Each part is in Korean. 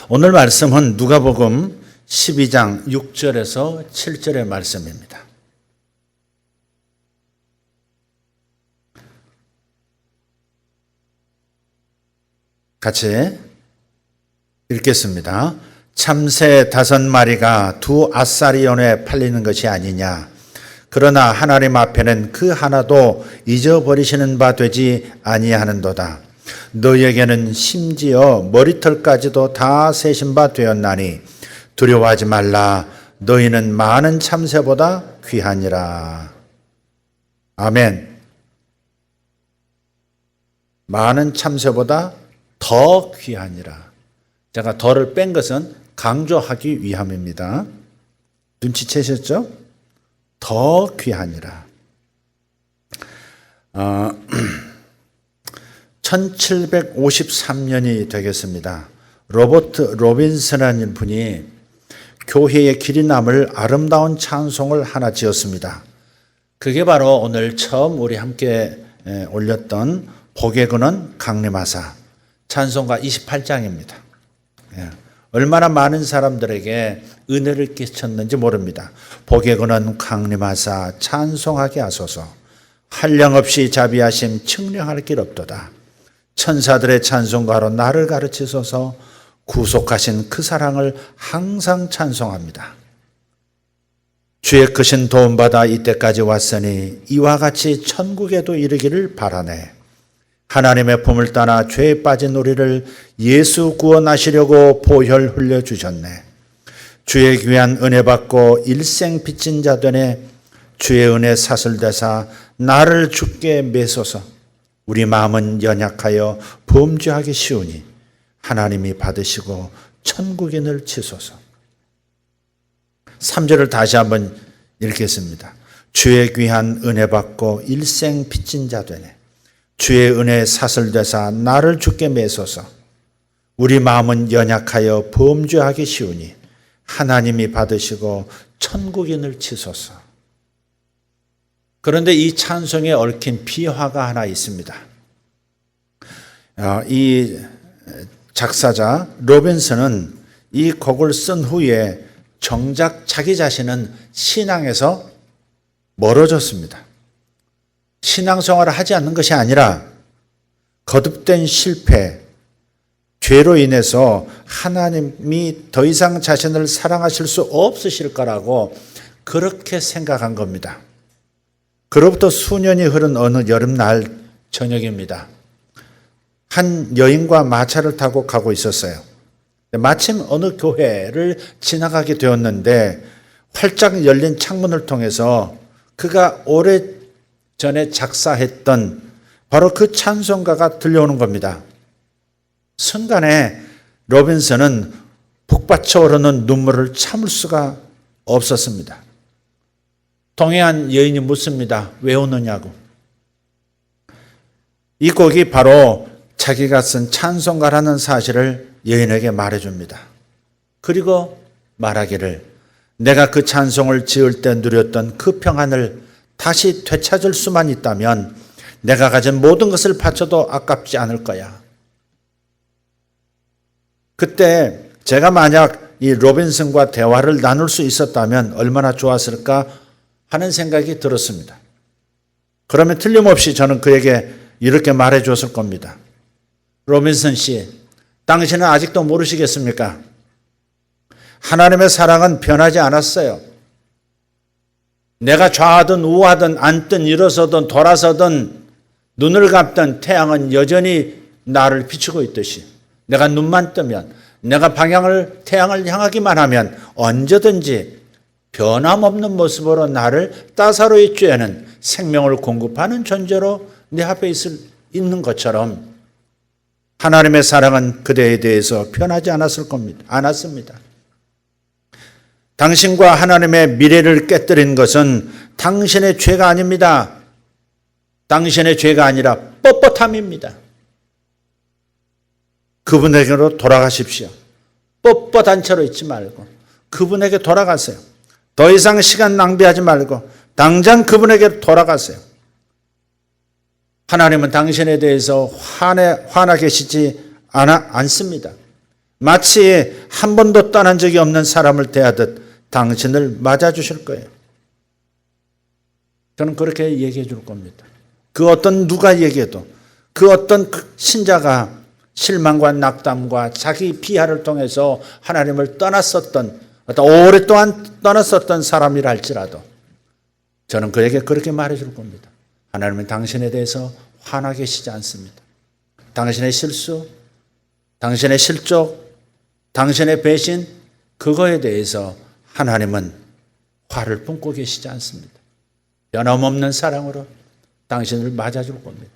오늘 말씀은 누가복음 12장 6절에서 7절의 말씀입니다. 같이 읽겠습니다. 참새 5마리가 2 아사리온에 팔리는 것이 아니냐. 그러나 하나님 앞에는 그 하나도 잊어버리시는 바 되지 아니하는도다. 너희에게는 심지어 머리털까지도 다 세신 바 되었나니 두려워하지 말라. 너희는 많은 참새보다 귀하니라. 아멘. 많은 참새보다 더 귀하니라. 제가 더를 뺀 것은 강조하기 위함입니다. 눈치채셨죠? 더 귀하니라. 1753년이 되겠습니다. 로버트 로빈슨이라는 분이 교회의 길이 남을 아름다운 찬송을 하나 지었습니다. 그게 바로 오늘 처음 우리 함께 올렸던 복의 근원 강림하사 찬송가 28장입니다. 얼마나 많은 사람들에게 은혜를 끼쳤는지 모릅니다. 복의 근원 강림하사 찬송하게 하소서. 한량없이 자비하심 측량할 길 없도다. 천사들의 찬송가로 나를 가르치소서. 구속하신 그 사랑을 항상 찬송합니다. 주의 크신 도움받아 이때까지 왔으니 이와 같이 천국에도 이르기를 바라네. 하나님의 품을 떠나 죄에 빠진 우리를 예수 구원하시려고 보혈 흘려주셨네. 주의 귀한 은혜 받고 일생 빚진 자 되네. 주의 은혜 사슬대사 나를 주께 매소서. 우리 마음은 연약하여 범죄하기 쉬우니 하나님이 받으시고 천국에 넣으시소서. 3절을 다시 한번 읽겠습니다. 주의 귀한 은혜 받고 일생 빚진 자 되네. 주의 은혜 사슬되사 나를 주께 매소서. 우리 마음은 연약하여 범죄하기 쉬우니 하나님이 받으시고 천국에 넣으시소서. 그런데 이 찬송에 얽힌 비화가 하나 있습니다. 이 작사자 로빈슨은 이 곡을 쓴 후에 정작 자기 자신은 신앙에서 멀어졌습니다. 신앙생활을 하지 않는 것이 아니라 거듭된 실패, 죄로 인해서 하나님이 더 이상 자신을 사랑하실 수 없으실 거라고 그렇게 생각한 겁니다. 그로부터 수년이 흐른 어느 여름날 저녁입니다. 한 여인과 마차를 타고 가고 있었어요. 마침 어느 교회를 지나가게 되었는데 활짝 열린 창문을 통해서 그가 오래전에 작사했던 바로 그 찬송가가 들려오는 겁니다. 순간에 로빈슨은 북받쳐 오르는 눈물을 참을 수가 없었습니다. 동행한 여인이 묻습니다. 왜 우느냐고. 이 곡이 바로 자기가 쓴 찬송가라는 사실을 여인에게 말해줍니다. 그리고 말하기를 내가 그 찬송을 지을 때 누렸던 그 평안을 다시 되찾을 수만 있다면 내가 가진 모든 것을 바쳐도 아깝지 않을 거야. 그때 제가 만약 이 로빈슨과 대화를 나눌 수 있었다면 얼마나 좋았을까 하는 생각이 들었습니다. 그러면 틀림없이 저는 그에게 이렇게 말해 줬을 겁니다. 로빈슨 씨, 당신은 아직도 모르시겠습니까? 하나님의 사랑은 변하지 않았어요. 내가 좌하든 우하든 앉든 일어서든 돌아서든 눈을 감든 태양은 여전히 나를 비추고 있듯이 내가 눈만 뜨면 내가 태양을 향하기만 하면 언제든지 변함없는 모습으로 나를 따사로이 쬐는 생명을 공급하는 존재로 내 앞에 있는 것처럼 하나님의 사랑은 그대에 대해서 변하지 않았습니다. 당신과 하나님의 미래를 깨뜨린 것은 당신의 죄가 아닙니다. 당신의 죄가 아니라 뻣뻣함입니다. 그분에게로 돌아가십시오. 뻣뻣한 채로 있지 말고 그분에게 돌아가세요. 더 이상 시간 낭비하지 말고 당장 그분에게 돌아가세요. 하나님은 당신에 대해서 화나 계시지 않습니다. 마치 한 번도 떠난 적이 없는 사람을 대하듯 당신을 맞아주실 거예요. 저는 그렇게 얘기해 줄 겁니다. 그 어떤 누가 얘기해도, 그 어떤 신자가 실망과 낙담과 자기 비하를 통해서 하나님을 떠났었던, 오랫동안 떠났었던 사람이라 할지라도 저는 그에게 그렇게 말해 줄 겁니다. 하나님은 당신에 대해서 화나 계시지 않습니다. 당신의 실수, 당신의 실족, 당신의 배신, 그거에 대해서 하나님은 화를 품고 계시지 않습니다. 변함없는 사랑으로 당신을 맞아줄 겁니다.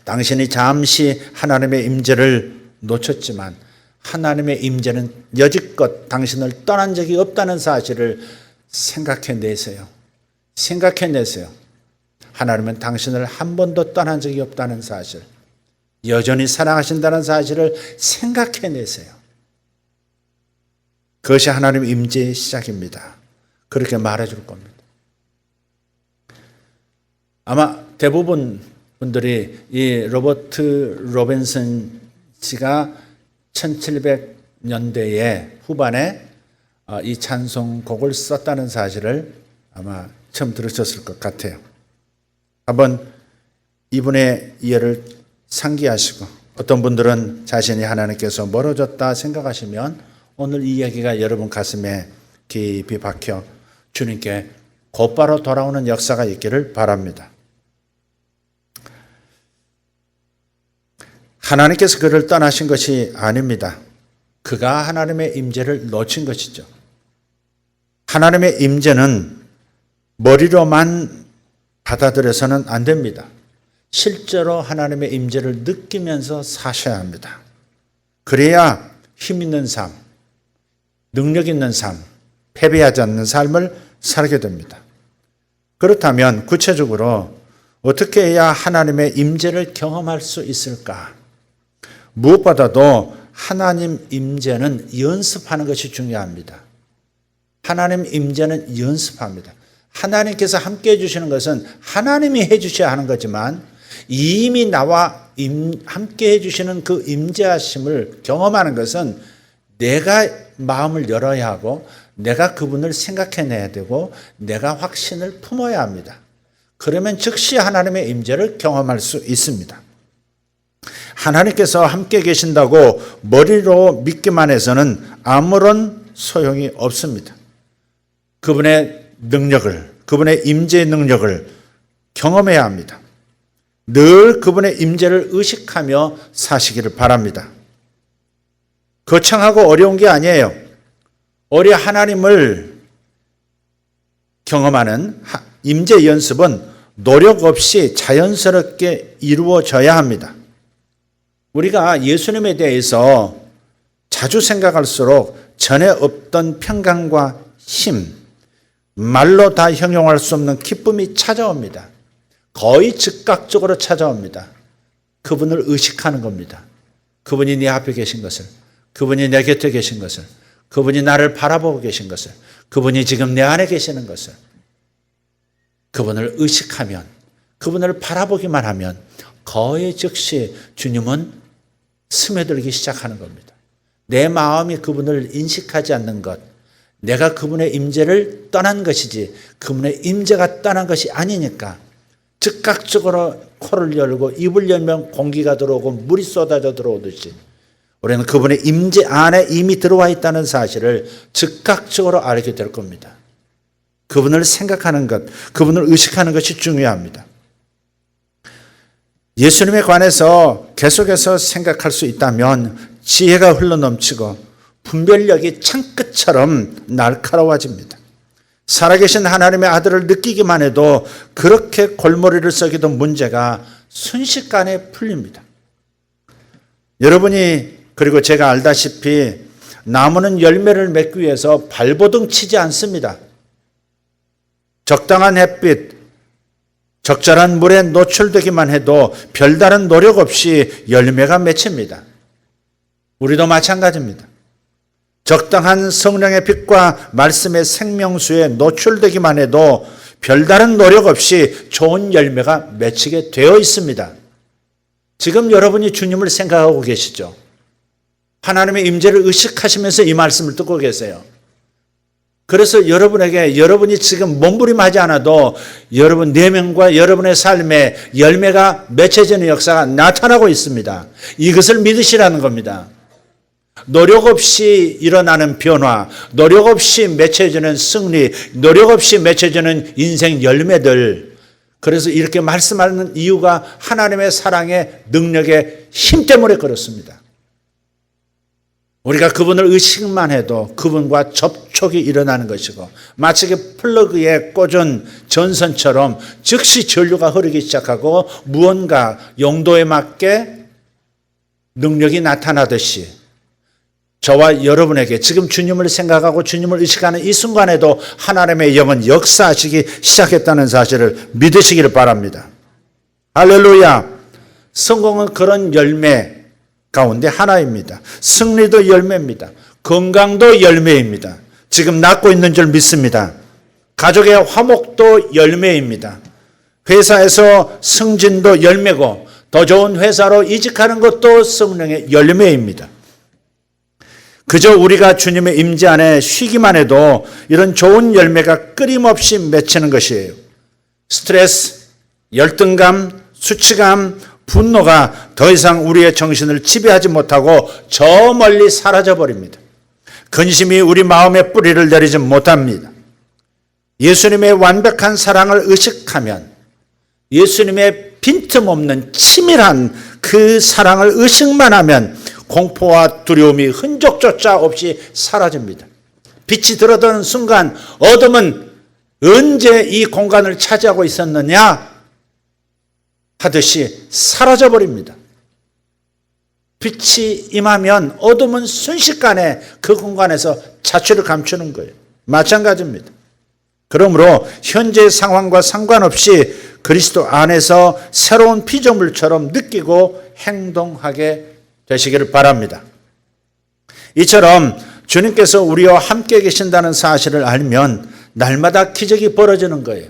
당신이 잠시 하나님의 임재를 놓쳤지만 하나님의 임재는 여지껏 당신을 떠난 적이 없다는 사실을 생각해내세요. 생각해내세요. 하나님은 당신을 한 번도 떠난 적이 없다는 사실, 여전히 사랑하신다는 사실을 생각해내세요. 그것이 하나님의 임재의 시작입니다. 그렇게 말해줄 겁니다. 아마 대부분 분들이 이 로버트 로빈슨 씨가 1700년대에 후반에 이 찬송곡을 썼다는 사실을 아마 처음 들으셨을 것 같아요. 한번 이분의 예를 상기하시고, 어떤 분들은 자신이 하나님께서 멀어졌다 생각하시면 오늘 이 이야기가 여러분 가슴에 깊이 박혀 주님께 곧바로 돌아오는 역사가 있기를 바랍니다. 하나님께서 그를 떠나신 것이 아닙니다. 그가 하나님의 임재를 놓친 것이죠. 하나님의 임재는 머리로만 받아들여서는 안 됩니다. 실제로 하나님의 임재를 느끼면서 사셔야 합니다. 그래야 힘 있는 삶, 능력 있는 삶, 패배하지 않는 삶을 살게 됩니다. 그렇다면 구체적으로 어떻게 해야 하나님의 임재를 경험할 수 있을까? 무엇보다도 하나님 임재는 연습하는 것이 중요합니다. 하나님 임재는 연습합니다. 하나님께서 함께 해주시는 것은 하나님이 해주셔야 하는 거지만 이미 나와 함께 해주시는 그 임재하심을 경험하는 것은 내가 마음을 열어야 하고 내가 그분을 생각해내야 되고 내가 확신을 품어야 합니다. 그러면 즉시 하나님의 임재를 경험할 수 있습니다. 하나님께서 함께 계신다고 머리로 믿기만 해서는 아무런 소용이 없습니다. 그분의 능력을, 그분의 임재의 능력을 경험해야 합니다. 늘 그분의 임재를 의식하며 사시기를 바랍니다. 거창하고 어려운 게 아니에요. 우리 하나님을 경험하는 임재 연습은 노력 없이 자연스럽게 이루어져야 합니다. 우리가 예수님에 대해서 자주 생각할수록 전에 없던 평강과 힘, 말로 다 형용할 수 없는 기쁨이 찾아옵니다. 거의 즉각적으로 찾아옵니다. 그분을 의식하는 겁니다. 그분이 내 앞에 계신 것을, 그분이 내 곁에 계신 것을, 그분이 나를 바라보고 계신 것을, 그분이 지금 내 안에 계시는 것을, 그분을 의식하면, 그분을 바라보기만 하면 거의 즉시 주님은 스며들기 시작하는 겁니다. 내 마음이 그분을 인식하지 않는 것, 내가 그분의 임재를 떠난 것이지 그분의 임재가 떠난 것이 아니니까 즉각적으로 코를 열고 입을 열면 공기가 들어오고 물이 쏟아져 들어오듯이 우리는 그분의 임재 안에 이미 들어와 있다는 사실을 즉각적으로 알게 될 겁니다. 그분을 생각하는 것, 그분을 의식하는 것이 중요합니다. 예수님에 관해서 계속해서 생각할 수 있다면 지혜가 흘러넘치고 분별력이 창끝처럼 날카로워집니다. 살아계신 하나님의 아들을 느끼기만 해도 그렇게 골머리를 썩이던 문제가 순식간에 풀립니다. 여러분이 그리고 제가 알다시피 나무는 열매를 맺기 위해서 발버둥 치지 않습니다. 적당한 햇빛, 적절한 물에 노출되기만 해도 별다른 노력 없이 열매가 맺힙니다. 우리도 마찬가지입니다. 적당한 성령의 빛과 말씀의 생명수에 노출되기만 해도 별다른 노력 없이 좋은 열매가 맺히게 되어 있습니다. 지금 여러분이 주님을 생각하고 계시죠? 하나님의 임재를 의식하시면서 이 말씀을 듣고 계세요. 그래서 여러분이 지금 몸부림하지 않아도 여러분 내면과 여러분의 삶에 열매가 맺혀지는 역사가 나타나고 있습니다. 이것을 믿으시라는 겁니다. 노력 없이 일어나는 변화, 노력 없이 맺혀지는 승리, 노력 없이 맺혀지는 인생 열매들. 그래서 이렇게 말씀하는 이유가 하나님의 사랑의 능력의 힘 때문에 그렇습니다. 우리가 그분을 의식만 해도 그분과 접촉이 일어나는 것이고, 마치 플러그에 꽂은 전선처럼 즉시 전류가 흐르기 시작하고 무언가 용도에 맞게 능력이 나타나듯이 저와 여러분에게 지금 주님을 생각하고 주님을 의식하는 이 순간에도 하나님의 영은 역사하시기 시작했다는 사실을 믿으시기를 바랍니다. 할렐루야. 성공은 그런 열매 가운데 하나입니다. 승리도 열매입니다. 건강도 열매입니다. 지금 낳고 있는 줄 믿습니다. 가족의 화목도 열매입니다. 회사에서 승진도 열매고 더 좋은 회사로 이직하는 것도 성령의 열매입니다. 그저 우리가 주님의 임재 안에 쉬기만 해도 이런 좋은 열매가 끊임없이 맺히는 것이에요. 스트레스, 열등감, 수치감, 분노가 더 이상 우리의 정신을 지배하지 못하고 저 멀리 사라져버립니다. 근심이 우리 마음에 뿌리를 내리지 못합니다. 예수님의 완벽한 사랑을 의식하면, 예수님의 빈틈없는 치밀한 그 사랑을 의식만 하면 공포와 두려움이 흔적조차 없이 사라집니다. 빛이 들어드는 순간 어둠은 언제 이 공간을 차지하고 있었느냐 하듯이 사라져버립니다. 빛이 임하면 어둠은 순식간에 그 공간에서 자취를 감추는 거예요. 마찬가지입니다. 그러므로 현재 상황과 상관없이 그리스도 안에서 새로운 피조물처럼 느끼고 행동하게 되시기를 바랍니다. 이처럼 주님께서 우리와 함께 계신다는 사실을 알면 날마다 기적이 벌어지는 거예요.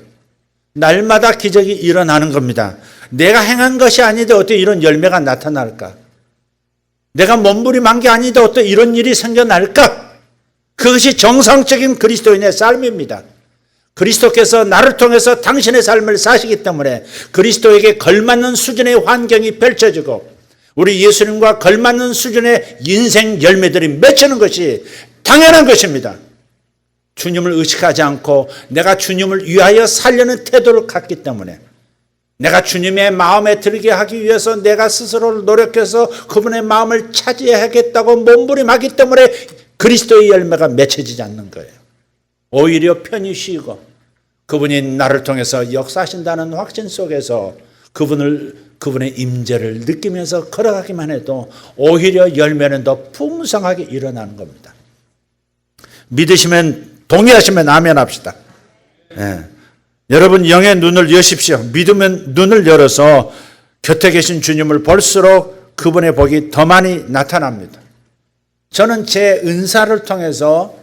날마다 기적이 일어나는 겁니다. 내가 행한 것이 아닌데 어떻게 이런 열매가 나타날까? 내가 몸부림한 게 아닌데 어떻게 이런 일이 생겨날까? 그것이 정상적인 그리스도인의 삶입니다. 그리스도께서 나를 통해서 당신의 삶을 사시기 때문에 그리스도에게 걸맞는 수준의 환경이 펼쳐지고 우리 예수님과 걸맞는 수준의 인생 열매들이 맺히는 것이 당연한 것입니다. 주님을 의식하지 않고 내가 주님을 위하여 살려는 태도를 갖기 때문에, 내가 주님의 마음에 들게 하기 위해서 내가 스스로 노력해서 그분의 마음을 차지하겠다고 몸부림하기 때문에 그리스도의 열매가 맺혀지지 않는 거예요. 오히려 편히 쉬고 그분이 나를 통해서 역사하신다는 확신 속에서 그분의 임재를 느끼면서 걸어가기만 해도 오히려 열매는 더 풍성하게 일어나는 겁니다. 믿으시면, 동의하시면 아멘 합시다. 예. 여러분 영의 눈을 여십시오. 믿으면 눈을 열어서 곁에 계신 주님을 볼수록 그분의 복이 더 많이 나타납니다. 저는 제 은사를 통해서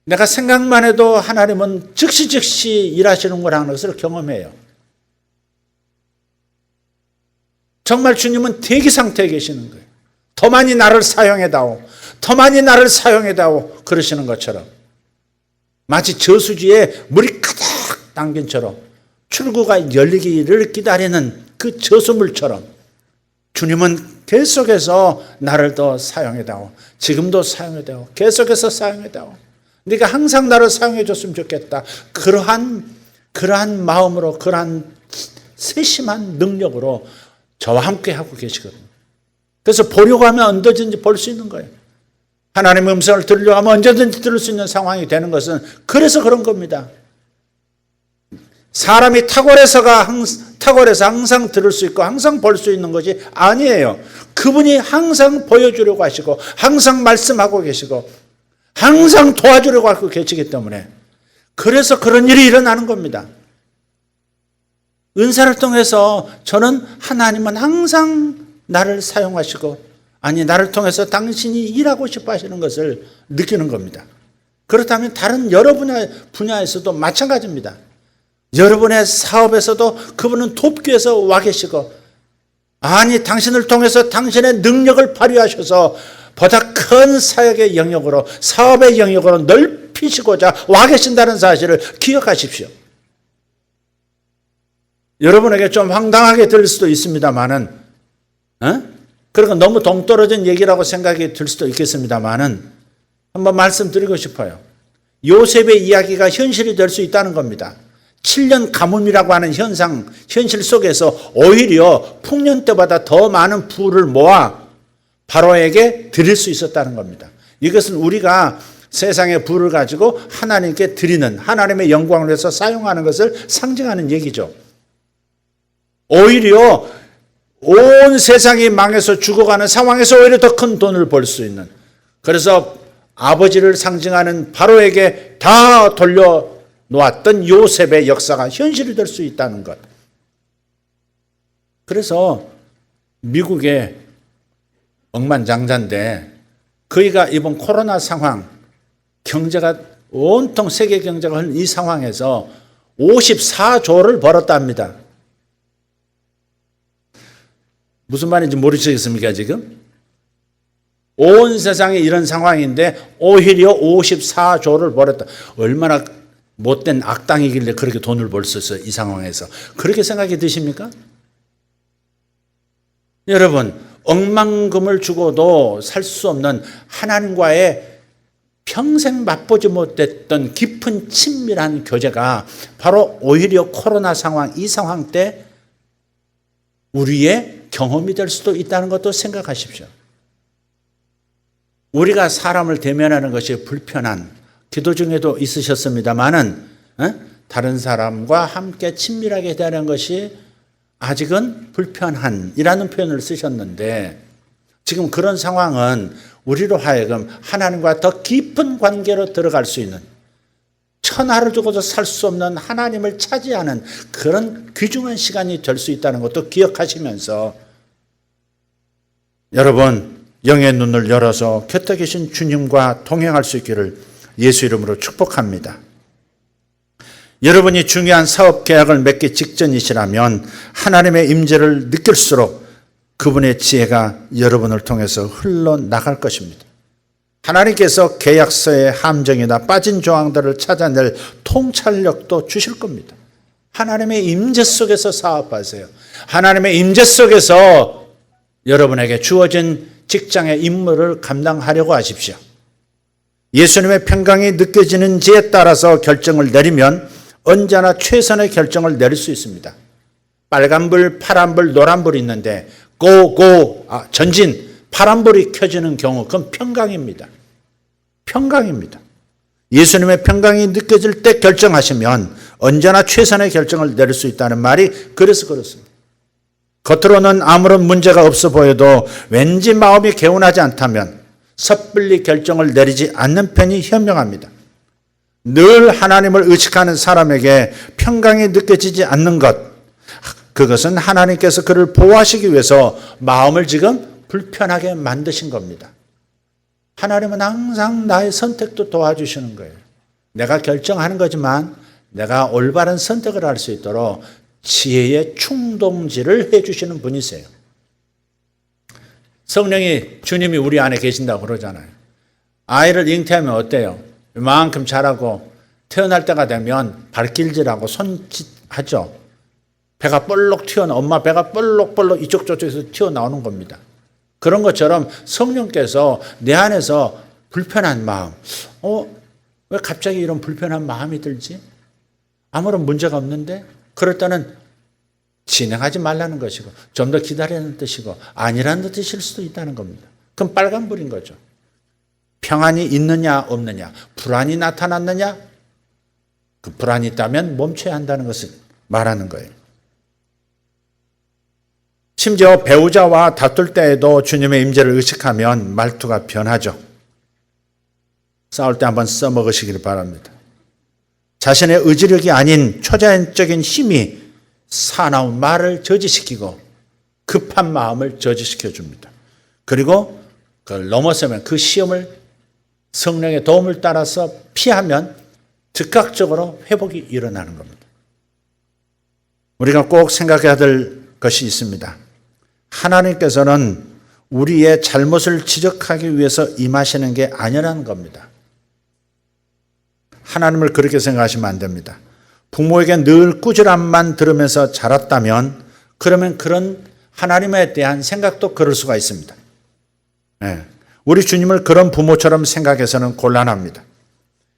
내가 생각만 해도 하나님은 즉시 일하시는구나 하는 것을 경험해요. 정말 주님은 대기 상태에 계시는 거예요. 더 많이 나를 사용해다오. 더 많이 나를 사용해다오. 그러시는 것처럼. 마치 저수지에 물이 가득 담긴처럼 출구가 열리기를 기다리는 그 저수물처럼 주님은 계속해서 나를 더 사용해다오. 지금도 사용해다오. 계속해서 사용해다오. 네가 항상 나를 사용해 줬으면 좋겠다. 그러한 마음으로, 그러한 세심한 능력으로 저와 함께 하고 계시거든요. 그래서 보려고 하면 언제든지 볼 수 있는 거예요. 하나님의 음성을 들으려고 하면 언제든지 들을 수 있는 상황이 되는 것은 그래서 그런 겁니다. 사람이 탁월해서 항상 들을 수 있고 항상 볼 수 있는 것이 아니에요. 그분이 항상 보여주려고 하시고 항상 말씀하고 계시고 항상 도와주려고 하고 계시기 때문에 그래서 그런 일이 일어나는 겁니다. 은사를 통해서 저는 하나님은 항상 나를 사용하시고, 아니 나를 통해서 당신이 일하고 싶어 하시는 것을 느끼는 겁니다. 그렇다면 다른 여러 분야에서도 마찬가지입니다. 여러분의 사업에서도 그분은 돕기 위해서 와 계시고, 아니 당신을 통해서 당신의 능력을 발휘하셔서 보다 큰 사역의 영역으로 사업의 영역으로 넓히시고자 와 계신다는 사실을 기억하십시오. 여러분에게 좀 황당하게 들릴 수도 있습니다만은 그리고 너무 동떨어진 얘기라고 생각이 들 수도 있겠습니다만은 한번 말씀드리고 싶어요. 요셉의 이야기가 현실이 될 수 있다는 겁니다. 7년 가뭄이라고 하는 현실 속에서 오히려 풍년 때보다 더 많은 부를 모아 바로에게 드릴 수 있었다는 겁니다. 이것은 우리가 세상의 부를 가지고 하나님께 드리는, 하나님의 영광을 위해서 사용하는 것을 상징하는 얘기죠. 오히려 온 세상이 망해서 죽어가는 상황에서 오히려 더 큰 돈을 벌 수 있는, 그래서 아버지를 상징하는 바로에게 다 돌려놓았던 요셉의 역사가 현실이 될 수 있다는 것. 그래서 미국의 억만장자인데 그이가 이번 코로나 상황, 경제가 온통 세계 경제가 흐른 이 상황에서 54조를 벌었답니다. 무슨 말인지 모르시겠습니까 지금? 온 세상에 이런 상황인데 오히려 54조를 벌었다. 얼마나 못된 악당이길래 그렇게 돈을 벌 수 있어요, 이 상황에서. 그렇게 생각이 드십니까? 여러분, 억만금을 주고도 살 수 없는 하나님과의 평생 맛보지 못했던 깊은 친밀한 교제가 바로 오히려 코로나 상황, 이 상황 때 우리의 경험이 될 수도 있다는 것도 생각하십시오. 우리가 사람을 대면하는 것이 불편한, 기도 중에도 있으셨습니다마는 다른 사람과 함께 친밀하게 대하는 것이 아직은 불편한이라는 표현을 쓰셨는데, 지금 그런 상황은 우리로 하여금 하나님과 더 깊은 관계로 들어갈 수 있는, 천하를 두고도 살 수 없는 하나님을 차지하는 그런 귀중한 시간이 될 수 있다는 것도 기억하시면서, 여러분 영의 눈을 열어서 곁에 계신 주님과 동행할 수 있기를 예수 이름으로 축복합니다. 여러분이 중요한 사업 계약을 맺기 직전이시라면 하나님의 임재를 느낄수록 그분의 지혜가 여러분을 통해서 흘러나갈 것입니다. 하나님께서 계약서의 함정이나 빠진 조항들을 찾아낼 통찰력도 주실 겁니다. 하나님의 임재 속에서 사업하세요. 하나님의 임재 속에서 여러분에게 주어진 직장의 임무를 감당하려고 하십시오. 예수님의 평강이 느껴지는지에 따라서 결정을 내리면 언제나 최선의 결정을 내릴 수 있습니다. 빨간불, 파란불, 노란불이 있는데 전진, 파란불이 켜지는 경우 그건 평강입니다. 평강입니다. 예수님의 평강이 느껴질 때 결정하시면 언제나 최선의 결정을 내릴 수 있다는 말이 그래서 그렇습니다. 겉으로는 아무런 문제가 없어 보여도 왠지 마음이 개운하지 않다면 섣불리 결정을 내리지 않는 편이 현명합니다. 늘 하나님을 의식하는 사람에게 평강이 느껴지지 않는 것, 그것은 하나님께서 그를 보호하시기 위해서 마음을 지금 불편하게 만드신 겁니다. 하나님은 항상 나의 선택도 도와주시는 거예요. 내가 결정하는 거지만 내가 올바른 선택을 할 수 있도록 지혜의 충동지를 해주시는 분이세요. 성령이, 주님이 우리 안에 계신다고 그러잖아요. 아이를 잉태하면 어때요? 이만큼 자라고 태어날 때가 되면 발길질하고 손짓하죠. 배가 볼록 엄마 배가 볼록 이쪽 저쪽에서 튀어나오는 겁니다. 그런 것처럼 성령께서 내 안에서 불편한 마음, 왜 갑자기 이런 불편한 마음이 들지? 아무런 문제가 없는데? 그럴 때는 진행하지 말라는 것이고 좀 더 기다리는 뜻이고 아니라는 뜻일 수도 있다는 겁니다. 그럼 빨간불인 거죠. 평안이 있느냐 없느냐, 불안이 나타났느냐, 그 불안이 있다면 멈춰야 한다는 것을 말하는 거예요. 심지어 배우자와 다툴 때에도 주님의 임재를 의식하면 말투가 변하죠. 싸울 때 한번 써먹으시길 바랍니다. 자신의 의지력이 아닌 초자연적인 힘이 사나운 말을 저지시키고 급한 마음을 저지시켜 줍니다. 그리고 그걸 넘어서면 그 시험을 성령의 도움을 따라서 피하면 즉각적으로 회복이 일어나는 겁니다. 우리가 꼭 생각해야 될 것이 있습니다. 하나님께서는 우리의 잘못을 지적하기 위해서 임하시는 게 아니라는 겁니다. 하나님을 그렇게 생각하시면 안 됩니다. 부모에게 늘 꾸지람만 들으면서 자랐다면 그러면 그런 하나님에 대한 생각도 그럴 수가 있습니다. 우리 주님을 그런 부모처럼 생각해서는 곤란합니다.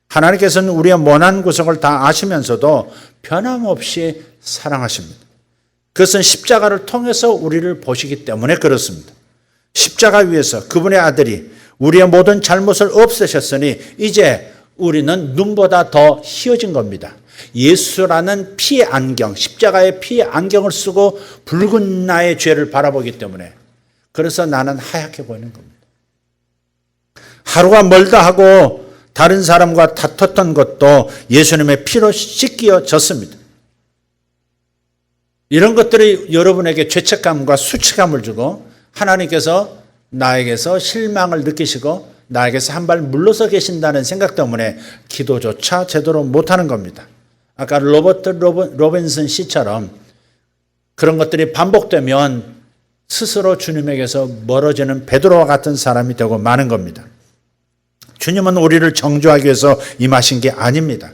하나님께서는 우리의 모난 구석을 다 아시면서도 변함없이 사랑하십니다. 그것은 십자가를 통해서 우리를 보시기 때문에 그렇습니다. 십자가 위에서 그분의 아들이 우리의 모든 잘못을 없애셨으니 이제 우리는 눈보다 더 희어진 겁니다. 예수라는 피의 안경, 십자가의 피의 안경을 쓰고 붉은 나의 죄를 바라보기 때문에 그래서 나는 하얗게 보이는 겁니다. 하루가 멀다 하고 다른 사람과 다퉜던 것도 예수님의 피로 씻겨졌습니다. 이런 것들이 여러분에게 죄책감과 수치감을 주고 하나님께서 나에게서 실망을 느끼시고 나에게서 한 발 물러서 계신다는 생각 때문에 기도조차 제대로 못하는 겁니다. 아까 로버트 로빈슨 씨처럼 그런 것들이 반복되면 스스로 주님에게서 멀어지는 베드로와 같은 사람이 되고 마는 겁니다. 주님은 우리를 정죄하기 위해서 임하신 게 아닙니다.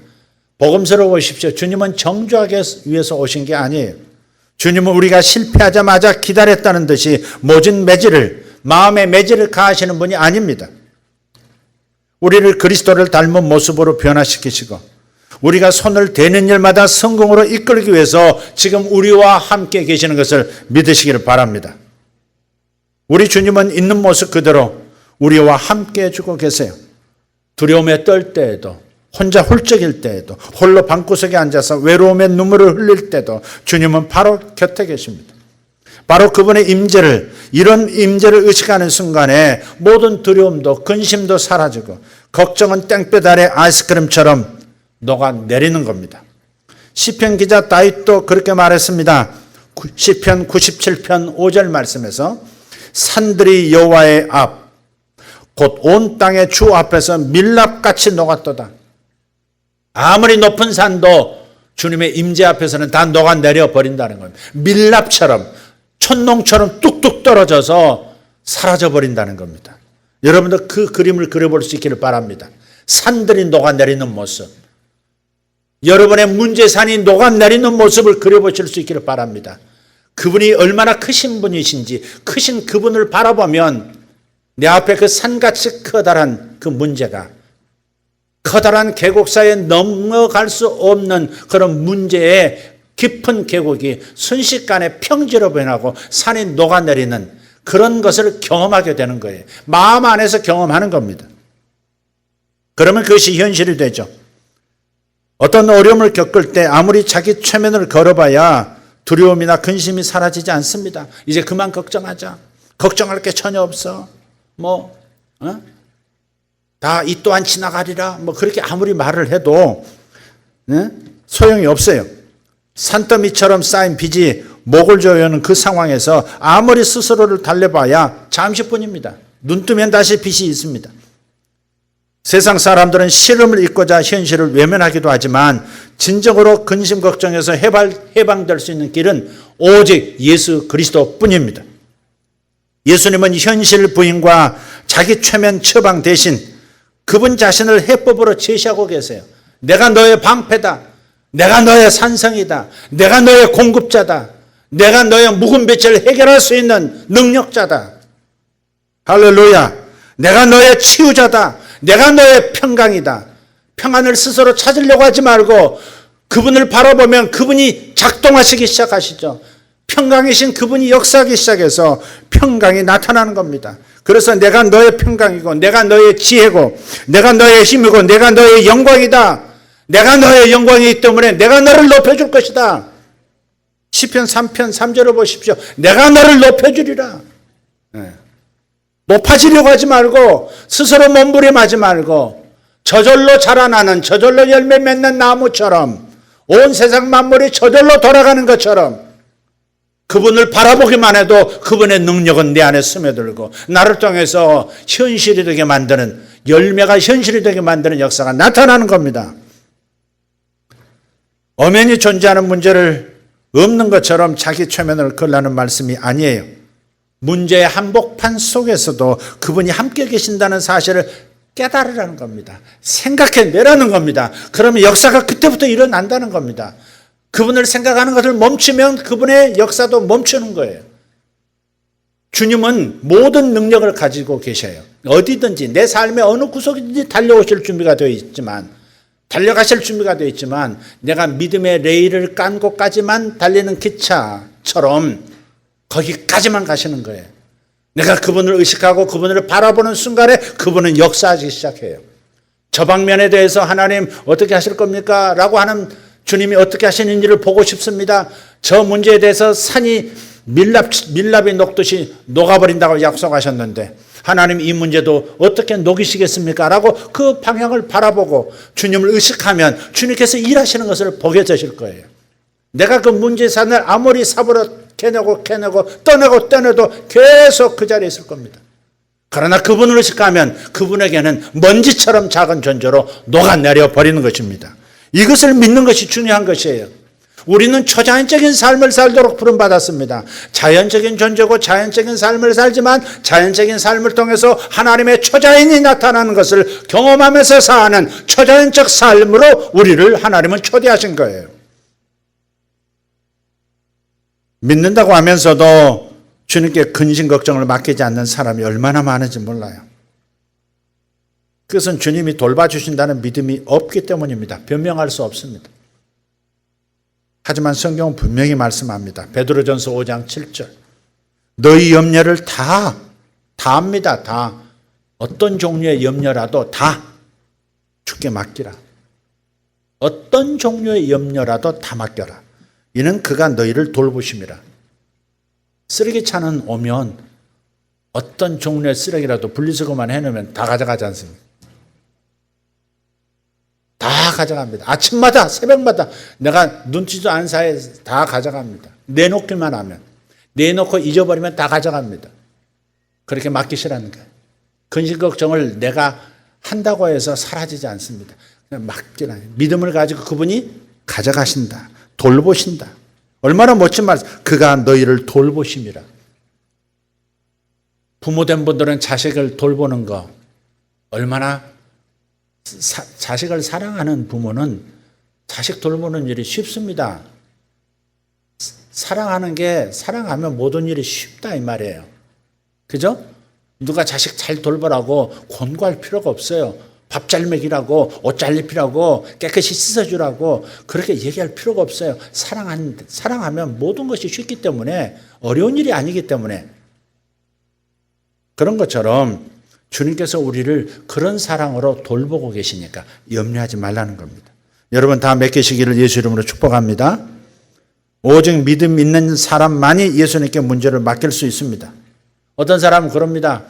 복음서로 보십시오. 주님은 정죄하기 위해서 오신 게 아니에요. 주님은 우리가 실패하자마자 기다렸다는 듯이 모진 매질을, 마음의 매질을 가하시는 분이 아닙니다. 우리를 그리스도를 닮은 모습으로 변화시키시고 우리가 손을 대는 일마다 성공으로 이끌기 위해서 지금 우리와 함께 계시는 것을 믿으시기를 바랍니다. 우리 주님은 있는 모습 그대로 우리와 함께 해주고 계세요. 두려움에 떨 때에도, 혼자 훌쩍일 때에도, 홀로 방구석에 앉아서 외로움에 눈물을 흘릴 때도 주님은 바로 곁에 계십니다. 바로 그분의 임재를, 이런 임재를 의식하는 순간에 모든 두려움도 근심도 사라지고 걱정은 땡볕 아래 아이스크림처럼 녹아내리는 겁니다. 시편 기자 다윗도 그렇게 말했습니다. 시편 97편 5절 말씀에서 산들이 여호와의 앞 곧 온 땅의 주 앞에서 밀랍같이 녹았도다. 아무리 높은 산도 주님의 임재 앞에서는 다 녹아내려 버린다는 겁니다. 밀랍처럼 촛농처럼 뚝뚝 떨어져서 사라져 버린다는 겁니다. 여러분도 그 그림을 그려볼 수 있기를 바랍니다. 산들이 녹아내리는 모습, 여러분의 문제산이 녹아내리는 모습을 그려보실 수 있기를 바랍니다. 그분이 얼마나 크신 분이신지, 크신 그분을 바라보면 내 앞에 그 산같이 커다란 그 문제가, 커다란 계곡 사이에 넘어갈 수 없는 그런 문제의 깊은 계곡이 순식간에 평지로 변하고 산이 녹아내리는 그런 것을 경험하게 되는 거예요. 마음 안에서 경험하는 겁니다. 그러면 그것이 현실이 되죠. 어떤 어려움을 겪을 때 아무리 자기 최면을 걸어봐야 두려움이나 근심이 사라지지 않습니다. 이제 그만 걱정하자. 걱정할 게 전혀 없어. 다 이 또한 지나가리라. 그렇게 아무리 말을 해도 소용이 없어요. 산더미처럼 쌓인 빚이 목을 조여오는 그 상황에서 아무리 스스로를 달래봐야 잠시뿐입니다. 눈 뜨면 다시 빚이 있습니다. 세상 사람들은 시름을 잊고자 현실을 외면하기도 하지만 진정으로 근심 걱정에서 해방될 수 있는 길은 오직 예수 그리스도뿐입니다. 예수님은 현실 부인과 자기 최면 처방 대신 그분 자신을 해법으로 제시하고 계세요. 내가 너의 방패다. 내가 너의 산성이다. 내가 너의 공급자다. 내가 너의 묵은 빚을 해결할 수 있는 능력자다. 할렐루야. 내가 너의 치유자다. 내가 너의 평강이다. 평안을 스스로 찾으려고 하지 말고 그분을 바라보면 그분이 작동하시기 시작하시죠. 평강이신 그분이 역사하기 시작해서 평강이 나타나는 겁니다. 그래서 내가 너의 평강이고 내가 너의 지혜고 내가 너의 힘이고 내가 너의 영광이다. 내가 너의 영광이기 때문에 내가 너를 높여줄 것이다. 시편 3편 3절을 보십시오. 내가 너를 높여주리라. 높아지려고 하지 말고 스스로 몸부림하지 말고 저절로 자라나는 저절로 열매 맺는 나무처럼 온 세상 만물이 저절로 돌아가는 것처럼 그분을 바라보기만 해도 그분의 능력은 내 안에 스며들고 나를 통해서 현실이 되게 만드는, 열매가 현실이 되게 만드는 역사가 나타나는 겁니다. 엄연히 존재하는 문제를 없는 것처럼 자기 최면을 걸라는 말씀이 아니에요. 문제의 한복판 속에서도 그분이 함께 계신다는 사실을 깨달으라는 겁니다. 생각해내라는 겁니다. 그러면 역사가 그때부터 일어난다는 겁니다. 그분을 생각하는 것을 멈추면 그분의 역사도 멈추는 거예요. 주님은 모든 능력을 가지고 계셔요. 어디든지 내 삶의 어느 구석이든지 달려오실 준비가 되어 있지만, 달려가실 준비가 되어 있지만, 내가 믿음의 레일을 깐 곳까지만 달리는 기차처럼 거기까지만 가시는 거예요. 내가 그분을 의식하고 그분을 바라보는 순간에 그분은 역사하기 시작해요. 저 방면에 대해서 하나님 어떻게 하실 겁니까? 라고 하는 주님이 어떻게 하시는지를 보고 싶습니다. 저 문제에 대해서 산이 밀랍이 녹듯이 녹아버린다고 약속하셨는데 하나님 이 문제도 어떻게 녹이시겠습니까? 라고 그 방향을 바라보고 주님을 의식하면 주님께서 일하시는 것을 보게 되실 거예요. 내가 그 문제산을 아무리 삽으로 캐내고 떠내도 계속 그 자리에 있을 겁니다. 그러나 그분을 의식하면 그분에게는 먼지처럼 작은 존재로 녹아내려 버리는 것입니다. 이것을 믿는 것이 중요한 것이에요. 우리는 초자연적인 삶을 살도록 부름받았습니다. 자연적인 존재고 자연적인 삶을 살지만 자연적인 삶을 통해서 하나님의 초자연이 나타나는 것을 경험하면서 사는 초자연적 삶으로 우리를 하나님은 초대하신 거예요. 믿는다고 하면서도 주님께 근심 걱정을 맡기지 않는 사람이 얼마나 많은지 몰라요. 그것은 주님이 돌봐주신다는 믿음이 없기 때문입니다. 변명할 수 없습니다. 하지만 성경은 분명히 말씀합니다. 베드로전서 5장 7절. 너희 염려를 다 합니다. 다. 어떤 종류의 염려라도 다 주께 맡기라. 어떤 종류의 염려라도 다 맡겨라. 이는 그가 너희를 돌보심이라. 쓰레기차는 오면 어떤 종류의 쓰레기라도 분리수거만 해놓으면 다 가져가지 않습니까? 다 가져갑니다. 아침마다 새벽마다 내가 눈치도 안 사이에 다 가져갑니다. 내놓기만 하면. 내놓고 잊어버리면 다 가져갑니다. 그렇게 맡기시라는 거예요. 근심 걱정을 내가 한다고 해서 사라지지 않습니다. 그냥 맡기라. 믿음을 가지고 그분이 가져가신다. 돌보신다. 얼마나 멋진 말씀. 그가 너희를 돌보심이라. 부모된 분들은 자식을 돌보는 거 얼마나 자식을 사랑하는 부모는 자식 돌보는 일이 쉽습니다. 사랑하면 모든 일이 쉽다 이 말이에요. 그죠? 누가 자식 잘 돌보라고 권고할 필요가 없어요. 밥 잘 먹이라고 옷 잘 입히라고 깨끗이 씻어주라고 그렇게 얘기할 필요가 없어요. 사랑하면 모든 것이 쉽기 때문에 어려운 일이 아니기 때문에 그런 것처럼 주님께서 우리를 그런 사랑으로 돌보고 계시니까 염려하지 말라는 겁니다. 여러분 다 맡기시기를 예수 이름으로 축복합니다. 오직 믿음 있는 사람만이 예수님께 문제를 맡길 수 있습니다. 어떤 사람은 그럽니다.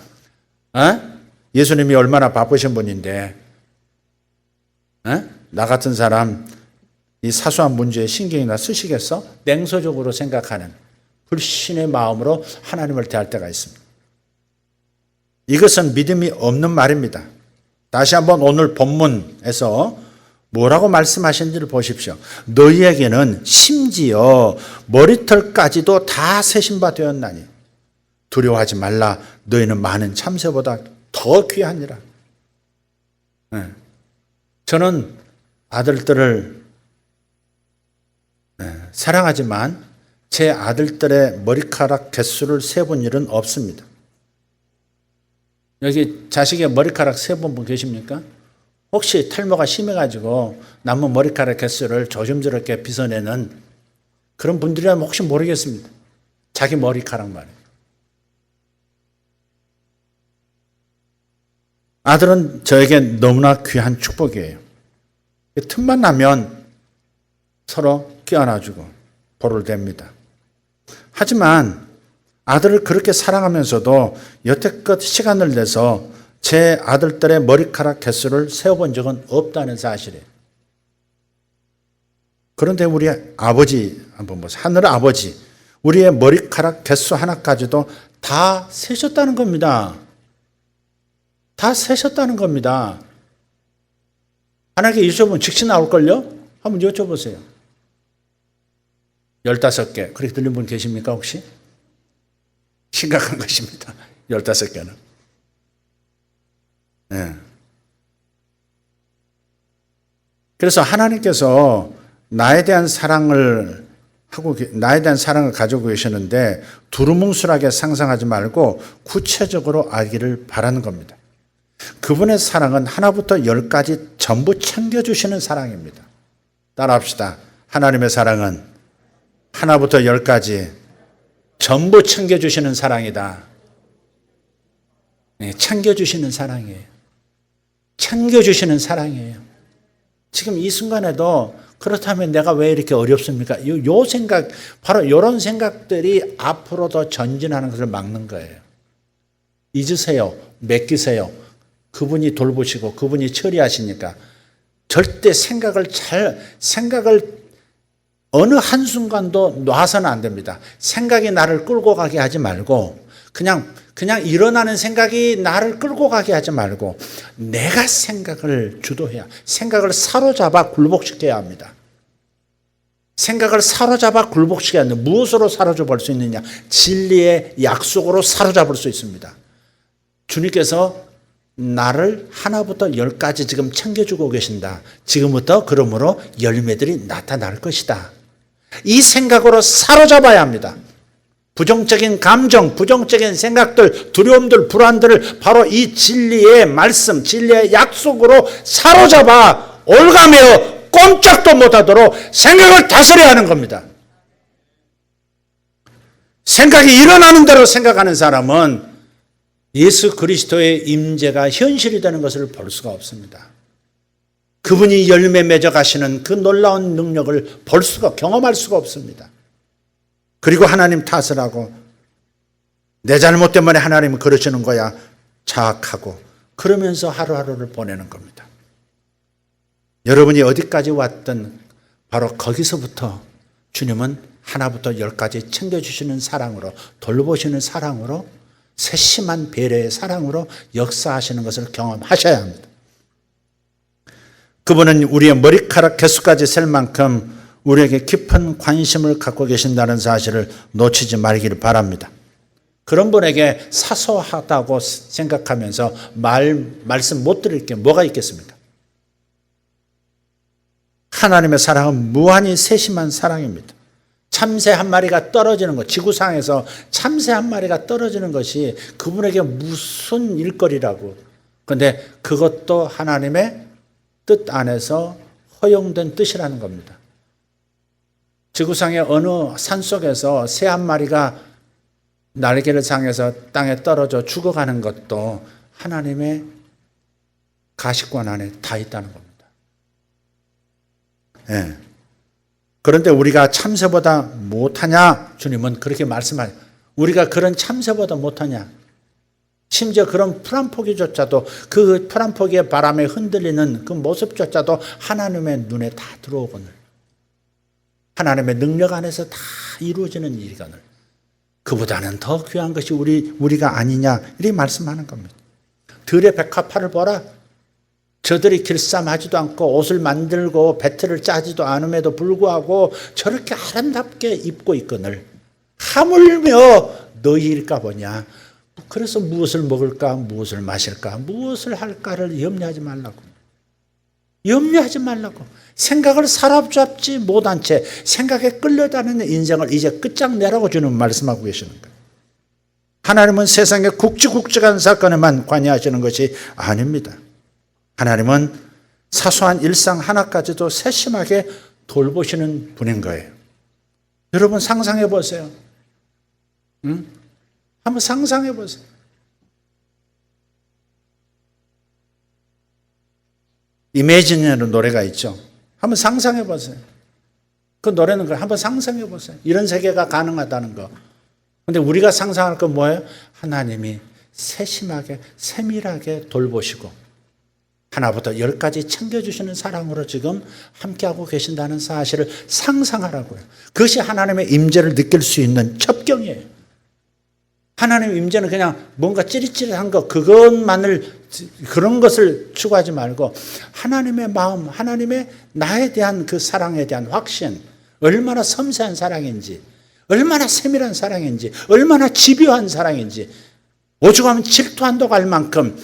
예수님이 얼마나 바쁘신 분인데 나 같은 사람 이 사소한 문제에 신경이나 쓰시겠어? 냉소적으로 생각하는 불신의 마음으로 하나님을 대할 때가 있습니다. 이것은 믿음이 없는 말입니다. 다시 한번 오늘 본문에서 뭐라고 말씀하시는지를 보십시오. 너희에게는 심지어 머리털까지도 다 세신 바 되었나니 두려워하지 말라. 너희는 많은 참새보다 더 귀하니라. 저는 아들들을 사랑하지만 제 아들들의 머리카락 개수를 세본 일은 없습니다. 여기 자식의 머리카락 세본 분 계십니까? 혹시 탈모가 심해가지고 남은 머리카락 개수를 조심스럽게 빗어내는 그런 분들이라면 혹시 모르겠습니다. 자기 머리카락 말이에요. 아들은 저에게 너무나 귀한 축복이에요. 틈만 나면 서로 껴안아주고 볼을 댑니다. 하지만 아들을 그렇게 사랑하면서도 여태껏 시간을 내서 제 아들들의 머리카락 개수를 세어본 적은 없다는 사실이에요. 그런데 우리 아버지 한번 보세요. 하늘 아버지 우리의 머리카락 개수 하나까지도 다 세셨다는 겁니다. 다 세셨다는 겁니다. 하나님께 여쭤보면 즉시 나올걸요? 한번 여쭤보세요. 15개. 그렇게 들린 분 계십니까 혹시? 심각한 것입니다. 15개는. 네. 그래서 하나님께서 나에 대한 사랑을 가지고 계시는데 두루뭉술하게 상상하지 말고 구체적으로 알기를 바라는 겁니다. 그분의 사랑은 하나부터 열까지 전부 챙겨주시는 사랑입니다. 따라합시다. 하나님의 사랑은 하나부터 열까지 전부 챙겨주시는 사랑이다. 네, 챙겨주시는 사랑이에요. 챙겨주시는 사랑이에요. 지금 이 순간에도 그렇다면 내가 왜 이렇게 어렵습니까? 요 생각, 바로 이런 생각들이 앞으로 더 전진하는 것을 막는 거예요. 잊으세요. 맡기세요. 그분이 돌보시고 그분이 처리하시니까 절대 생각을 어느 한순간도 놔서는 안 됩니다. 생각이 나를 끌고 가게 하지 말고 그냥 일어나는 생각이 나를 끌고 가게 하지 말고 내가 생각을 주도해야, 생각을 사로잡아 굴복시켜야 합니다. 생각을 사로잡아 굴복시켜야 합니다. 무엇으로 사로잡을 수 있느냐? 진리의 약속으로 사로잡을 수 있습니다. 주님께서 나를 하나부터 열까지 지금 챙겨주고 계신다. 지금부터 그러므로 열매들이 나타날 것이다. 이 생각으로 사로잡아야 합니다. 부정적인 감정, 부정적인 생각들, 두려움들, 불안들을 바로 이 진리의 말씀, 진리의 약속으로 사로잡아 올가며 꼼짝도 못하도록 생각을 다스려야 하는 겁니다. 생각이 일어나는 대로 생각하는 사람은 예수 그리스도의 임재가 현실이 되는 것을 볼 수가 없습니다. 그분이 열매 맺어 가시는 그 놀라운 능력을 경험할 수가 없습니다. 그리고 하나님 탓을 하고 내 잘못 때문에 하나님은 그러시는 거야 자학하고 그러면서 하루하루를 보내는 겁니다. 여러분이 어디까지 왔든 바로 거기서부터 주님은 하나부터 열까지 챙겨주시는 사랑으로, 돌보시는 사랑으로, 세심한 배려의 사랑으로 역사하시는 것을 경험하셔야 합니다. 그분은 우리의 머리카락 개수까지 셀 만큼 우리에게 깊은 관심을 갖고 계신다는 사실을 놓치지 말기를 바랍니다. 그런 분에게 사소하다고 생각하면서 말씀 못 드릴 게 뭐가 있겠습니까? 하나님의 사랑은 무한히 세심한 사랑입니다. 참새 한 마리가 떨어지는 것, 지구상에서 참새 한 마리가 떨어지는 것이 그분에게 무슨 일거리라고. 그런데 그것도 하나님의 뜻 안에서 허용된 뜻이라는 겁니다. 지구상의 어느 산속에서 새 한 마리가 날개를 상해서 땅에 떨어져 죽어가는 것도 하나님의 가시권 안에 다 있다는 겁니다. 네. 그런데 우리가 참새보다 못하냐? 주님은 그렇게 말씀하세요. 우리가 그런 참새보다 못하냐? 심지어 그런 풀 한 포기조차도 그 풀 한 포기의 바람에 흔들리는 그 모습조차도 하나님의 눈에 다 들어오거늘. 하나님의 능력 안에서 다 이루어지는 일이거늘. 그보다는 더 귀한 것이 우리가 아니냐 이렇게 말씀하는 겁니다. 들의 백합화를 보라. 저들이 길쌈하지도 않고 옷을 만들고 배틀을 짜지도 않음에도 불구하고 저렇게 아름답게 입고 있거늘 하물며 너희일까 보냐. 그래서 무엇을 먹을까, 무엇을 마실까, 무엇을 할까를 염려하지 말라고. 염려하지 말라고. 생각을 사로잡지 못한 채 생각에 끌려다니는 인생을 이제 끝장내라고 주는 말씀하고 계시는 거예요. 하나님은 세상의 굵직굵직한 사건에만 관여하시는 것이 아닙니다. 하나님은 사소한 일상 하나까지도 세심하게 돌보시는 분인 거예요. 여러분 상상해 보세요. 응? 한번 상상해 보세요. 이매진이라는 노래가 있죠. 한번 상상해 보세요. 그 노래는 한번 상상해 보세요. 이런 세계가 가능하다는 거. 그런데 우리가 상상할 건 뭐예요? 하나님이 세심하게 세밀하게 돌보시고 하나부터 열까지 챙겨주시는 사랑으로 지금 함께하고 계신다는 사실을 상상하라고요. 그것이 하나님의 임재를 느낄 수 있는 첩경이에요. 하나님의 임재는 그냥 뭔가 찌릿찌릿한 것, 그런 것을 추구하지 말고 하나님의 마음, 하나님의 나에 대한 그 사랑에 대한 확신, 얼마나 섬세한 사랑인지, 얼마나 세밀한 사랑인지, 얼마나 집요한 사랑인지, 오죽하면 질투한다고 할 만큼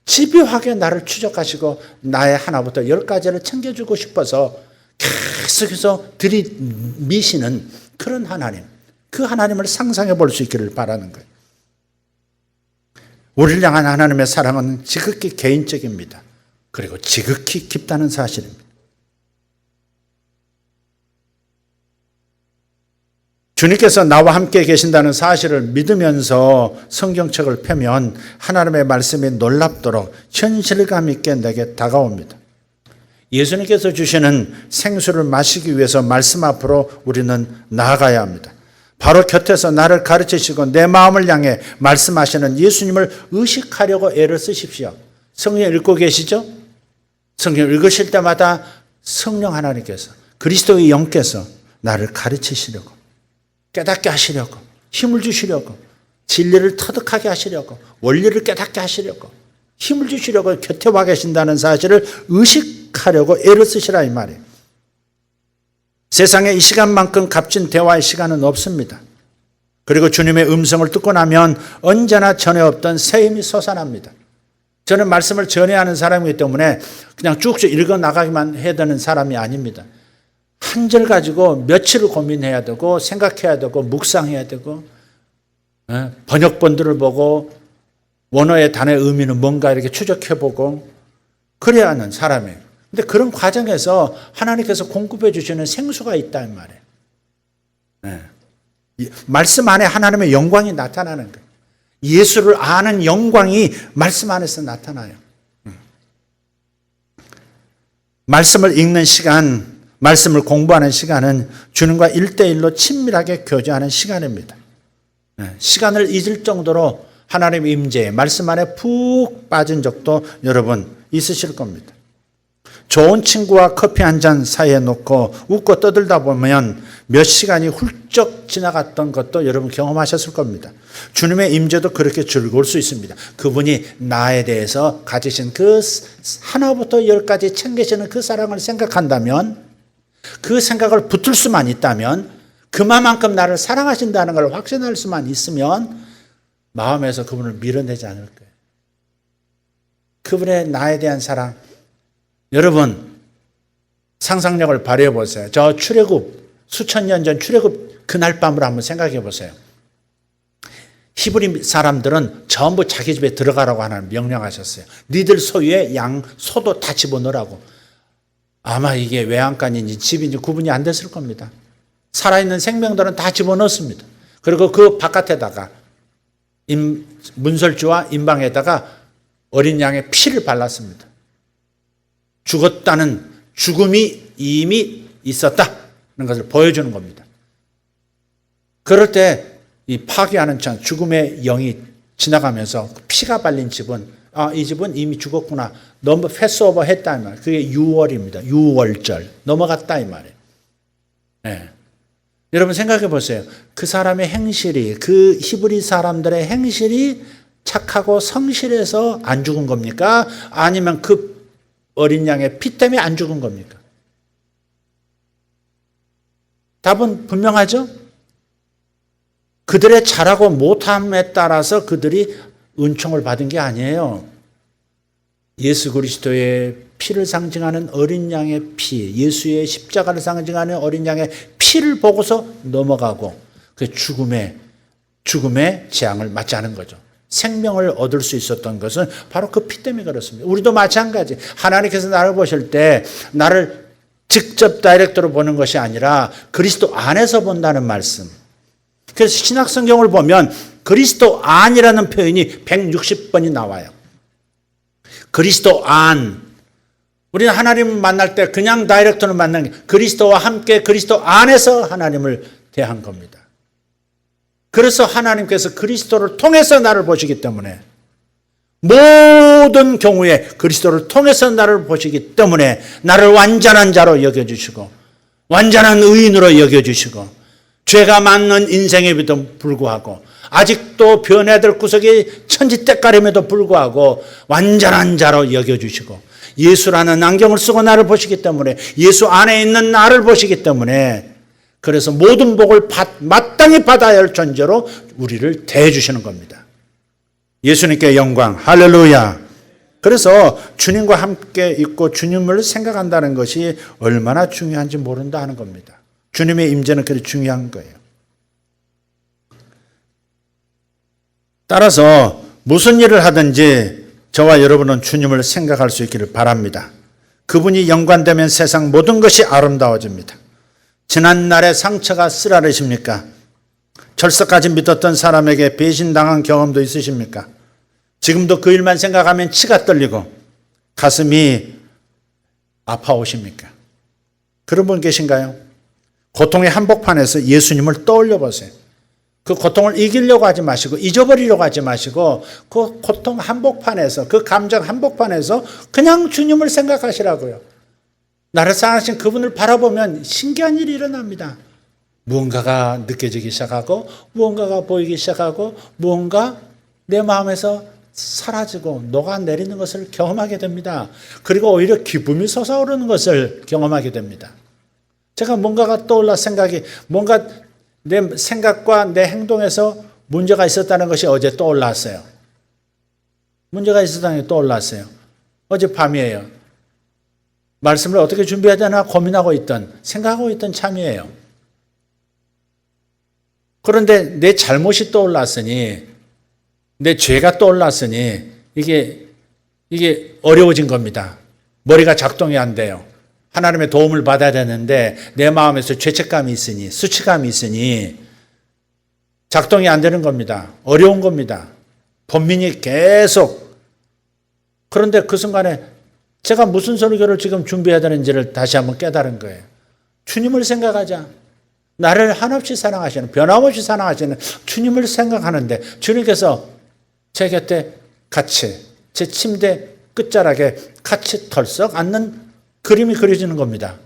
집요하게 나를 추적하시고 나의 하나부터 10가지를 챙겨주고 싶어서 계속해서 들이미시는 그런 하나님, 그 하나님을 상상해 볼 수 있기를 바라는 거예요. 우리를 향한 하나님의 사랑은 지극히 개인적입니다. 그리고 지극히 깊다는 사실입니다. 주님께서 나와 함께 계신다는 사실을 믿으면서 성경책을 펴면 하나님의 말씀이 놀랍도록 현실감 있게 내게 다가옵니다. 예수님께서 주시는 생수를 마시기 위해서 말씀 앞으로 우리는 나아가야 합니다. 바로 곁에서 나를 가르치시고 내 마음을 향해 말씀하시는 예수님을 의식하려고 애를 쓰십시오. 성경 읽고 계시죠? 성경 읽으실 때마다 성령 하나님께서, 그리스도의 영께서 나를 가르치시려고, 깨닫게 하시려고, 힘을 주시려고, 진리를 터득하게 하시려고, 원리를 깨닫게 하시려고, 힘을 주시려고 곁에 와 계신다는 사실을 의식하려고 애를 쓰시라 이 말이에요. 세상에 이 시간만큼 값진 대화의 시간은 없습니다. 그리고 주님의 음성을 듣고 나면 언제나 전에 없던 새 힘이 솟아납니다. 저는 말씀을 전해하는 사람이기 때문에 그냥 쭉쭉 읽어 나가기만 해야 되는 사람이 아닙니다. 한 절 가지고 며칠을 고민해야 되고 생각해야 되고 묵상해야 되고 번역본들을 보고 원어의 단어의 의미는 뭔가 이렇게 추적해보고 그래야 하는 사람이에요. 근데 그런 과정에서 하나님께서 공급해 주시는 생수가 있다는 말이에요. 말씀 안에 하나님의 영광이 나타나는 거예요. 예수를 아는 영광이 말씀 안에서 나타나요. 말씀을 읽는 시간, 말씀을 공부하는 시간은 주님과 1대1로 친밀하게 교제하는 시간입니다. 시간을 잊을 정도로 하나님의 임재에 말씀 안에 푹 빠진 적도 여러분 있으실 겁니다. 좋은 친구와 커피 한 잔 사이에 놓고 웃고 떠들다 보면 몇 시간이 훌쩍 지나갔던 것도 여러분 경험하셨을 겁니다. 주님의 임재도 그렇게 즐거울 수 있습니다. 그분이 나에 대해서 가지신 그 하나부터 10까지 챙기시는 그 사랑을 생각한다면, 그 생각을 붙을 수만 있다면, 그만큼 나를 사랑하신다는 걸 확신할 수만 있으면 마음에서 그분을 밀어내지 않을 거예요. 그분의 나에 대한 사랑, 여러분 상상력을 발휘해 보세요. 저 출애굽, 수천 년 전 출애굽 그날 밤을 한번 생각해 보세요. 히브리 사람들은 전부 자기 집에 들어가라고 하나님 명령하셨어요. 니들 소유의 양, 소도 다 집어넣으라고. 아마 이게 외양간인지 집인지 구분이 안 됐을 겁니다. 살아있는 생명들은 다 집어넣습니다. 그리고 그 바깥에다가 문설주와 임방에다가 어린 양의 피를 발랐습니다. 죽었다는, 죽음이 이미 있었다는 것을 보여주는 겁니다. 그럴 때 이 파괴하는 천, 죽음의 영이 지나가면서 피가 발린 집은, 이 집은 이미 죽었구나, 너무 패스오버 했다 이 말이에요. 그게 유월입니다. 유월절 넘어갔다 이 말이에요. 네. 여러분 생각해 보세요. 그 사람의 행실이, 그 히브리 사람들의 행실이 착하고 성실해서 안 죽은 겁니까? 아니면 그 어린 양의 피 때문에 안 죽은 겁니까? 답은 분명하죠? 그들의 잘하고 못함에 따라서 그들이 은총을 받은 게 아니에요. 예수 그리스도의 피를 상징하는 어린 양의 피, 예수의 십자가를 상징하는 어린 양의 피를 보고서 넘어가고 그 죽음의 재앙을 맞지 않은 거죠. 생명을 얻을 수 있었던 것은 바로 그 피 때문에 그렇습니다. 우리도 마찬가지. 하나님께서 나를 보실 때 나를 직접 다이렉트로 보는 것이 아니라 그리스도 안에서 본다는 말씀. 그래서 신약성경을 보면 그리스도 안이라는 표현이 160번이 나와요. 그리스도 안. 우리는 하나님을 만날 때 그냥 다이렉트로 만나는 게 그리스도와 함께 그리스도 안에서 하나님을 대한 겁니다. 그래서 하나님께서 그리스도를 통해서 나를 보시기 때문에, 모든 경우에 그리스도를 통해서 나를 보시기 때문에 나를 완전한 자로 여겨주시고 완전한 의인으로 여겨주시고 죄가 많은 인생에도 불구하고 아직도 변해야 될 구석이 천지때까림에도 불구하고 완전한 자로 여겨주시고 예수라는 안경을 쓰고 나를 보시기 때문에, 예수 안에 있는 나를 보시기 때문에 그래서 모든 복을 마땅히 받아야 할 존재로 우리를 대해주시는 겁니다. 예수님께 영광, 할렐루야. 그래서 주님과 함께 있고 주님을 생각한다는 것이 얼마나 중요한지 모른다 하는 겁니다. 주님의 임재는 그렇게 중요한 거예요. 따라서 무슨 일을 하든지 저와 여러분은 주님을 생각할 수 있기를 바랍니다. 그분이 연관되면 세상 모든 것이 아름다워집니다. 지난날의 상처가 쓰라리십니까? 철석까지 믿었던 사람에게 배신당한 경험도 있으십니까? 지금도 그 일만 생각하면 치가 떨리고 가슴이 아파오십니까? 그런 분 계신가요? 고통의 한복판에서 예수님을 떠올려 보세요. 그 고통을 이기려고 하지 마시고 잊어버리려고 하지 마시고 그 고통 한복판에서 그 감정 한복판에서 그냥 주님을 생각하시라고요. 나를 사랑하신 그분을 바라보면 신기한 일이 일어납니다. 무언가가 느껴지기 시작하고 무언가가 보이기 시작하고 무언가 내 마음에서 사라지고 녹아내리는 것을 경험하게 됩니다. 그리고 오히려 기쁨이 솟아오르는 것을 경험하게 됩니다. 제가 뭔가가 떠올라 생각이 뭔가 내 생각과 내 행동에서 문제가 있었다는 것이 어제 떠올랐어요. 문제가 있었다는 게 떠올랐어요. 어젯밤이에요. 말씀을 어떻게 준비해야 되나 고민하고 생각하고 있던 참이에요. 그런데 내 잘못이 떠올랐으니, 내 죄가 떠올랐으니, 이게 어려워진 겁니다. 머리가 작동이 안 돼요. 하나님의 도움을 받아야 되는데, 내 마음에서 죄책감이 있으니, 수치감이 있으니, 작동이 안 되는 겁니다. 어려운 겁니다. 본민이 계속. 그런데 그 순간에 제가 무슨 설교를 지금 준비해야 되는지를 다시 한번 깨달은 거예요. 주님을 생각하자. 나를 한없이 사랑하시는, 변함없이 사랑하시는 주님을 생각하는데 주님께서 제 곁에 같이, 제 침대 끝자락에 같이 털썩 앉는 그림이 그려지는 겁니다.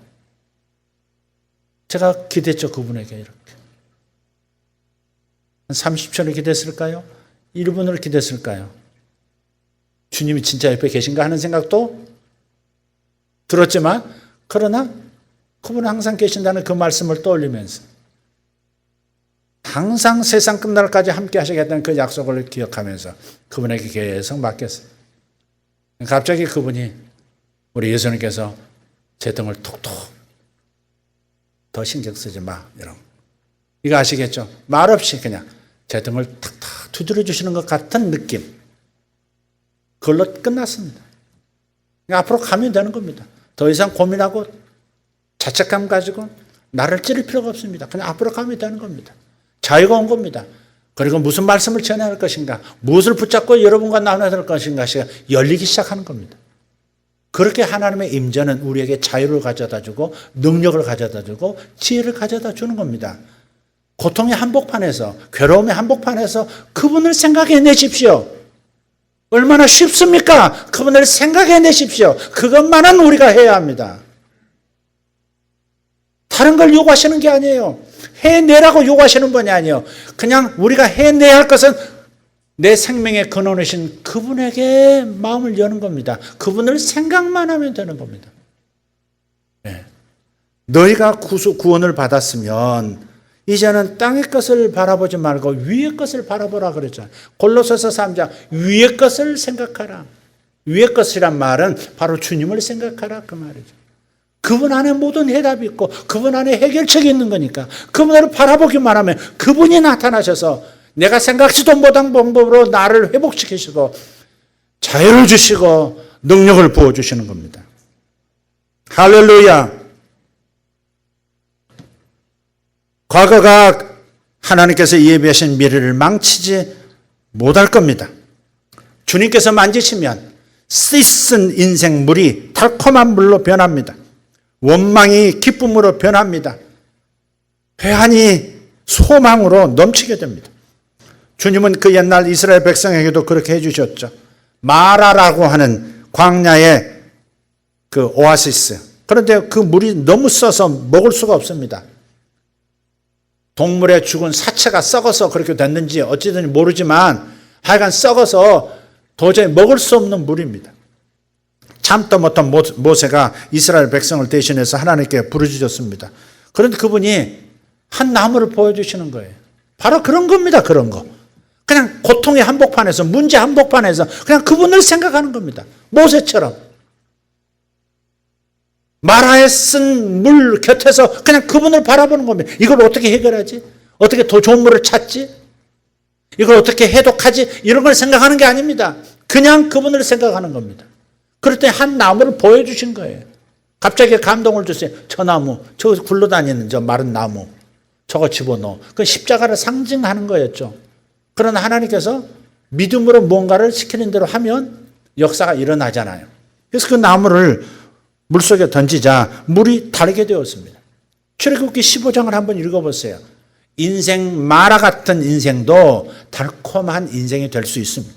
제가 기대했죠, 그분에게 이렇게. 한 30초를 기대했을까요? 1분을 기대했을까요? 주님이 진짜 옆에 계신가 하는 생각도 들었지만, 그러나 그분은 항상 계신다는 그 말씀을 떠올리면서 항상 세상 끝날까지 함께 하시겠다는 그 약속을 기억하면서 그분에게 계속 맡겼어요. 갑자기 그분이, 우리 예수님께서 제 등을 톡톡, 더 신경 쓰지 마, 여러분. 이거 아시겠죠? 말없이 그냥 제 등을 탁탁 두드려 주시는 것 같은 느낌. 그걸로 끝났습니다. 앞으로 가면 되는 겁니다. 더 이상 고민하고 자책감 가지고 나를 찌를 필요가 없습니다. 그냥 앞으로 가면 되는 겁니다. 자유가 온 겁니다. 그리고 무슨 말씀을 전해야 할 것인가, 무엇을 붙잡고 여러분과 나눠야 될 것인가 열리기 시작하는 겁니다. 그렇게 하나님의 임재는 우리에게 자유를 가져다 주고 능력을 가져다 주고 지혜를 가져다 주는 겁니다. 고통의 한복판에서, 괴로움의 한복판에서 그분을 생각해내십시오. 얼마나 쉽습니까? 그분을 생각해내십시오. 그것만은 우리가 해야 합니다. 다른 걸 요구하시는 게 아니에요. 해내라고 요구하시는 분이 아니에요. 그냥 우리가 해내야 할 것은 내 생명의 근원이신 그분에게 마음을 여는 겁니다. 그분을 생각만 하면 되는 겁니다. 네. 너희가 구원을 받았으면 이제는 땅의 것을 바라보지 말고 위의 것을 바라보라 그랬잖아요. 골로새서 3장 위의 것을 생각하라. 위의 것이란 말은 바로 주님을 생각하라 그 말이죠. 그분 안에 모든 해답이 있고 그분 안에 해결책이 있는 거니까 그분을 바라보기만 하면 그분이 나타나셔서 내가 생각지도 못한 방법으로 나를 회복시키시고 자유를 주시고 능력을 부어주시는 겁니다. 할렐루야. 과거가 하나님께서 예비하신 미래를 망치지 못할 겁니다. 주님께서 만지시면 씻은 인생물이 달콤한 물로 변합니다. 원망이 기쁨으로 변합니다. 회한이 소망으로 넘치게 됩니다. 주님은 그 옛날 이스라엘 백성에게도 그렇게 해주셨죠. 마라라고 하는 광야의 그 오아시스. 그런데 그 물이 너무 써서 먹을 수가 없습니다. 동물의 죽은 사체가 썩어서 그렇게 됐는지 어찌든 모르지만 하여간 썩어서 도저히 먹을 수 없는 물입니다. 참도 못한 모세가 이스라엘 백성을 대신해서 하나님께 부르짖었습니다. 그런데 그분이 한 나무를 보여주시는 거예요. 바로 그런 겁니다. 그런 거. 그냥 고통의 한복판에서, 문제 한복판에서 그냥 그분을 생각하는 겁니다. 모세처럼. 마라에 쓴 물 곁에서 그냥 그분을 바라보는 겁니다. 이걸 어떻게 해결하지? 어떻게 더 좋은 물을 찾지? 이걸 어떻게 해독하지? 이런 걸 생각하는 게 아닙니다. 그냥 그분을 생각하는 겁니다. 그럴 때 한 나무를 보여주신 거예요. 갑자기 감동을 주세요. 저 나무, 저 굴러다니는 저 마른 나무, 저거 집어넣어. 그건 십자가를 상징하는 거였죠. 그러나 하나님께서 믿음으로 뭔가를 시키는 대로 하면 역사가 일어나잖아요. 그래서 그 나무를 물속에 던지자 물이 다르게 되었습니다. 출애굽기 15장을 한번 읽어보세요. 인생 마라 같은 인생도 달콤한 인생이 될 수 있습니다.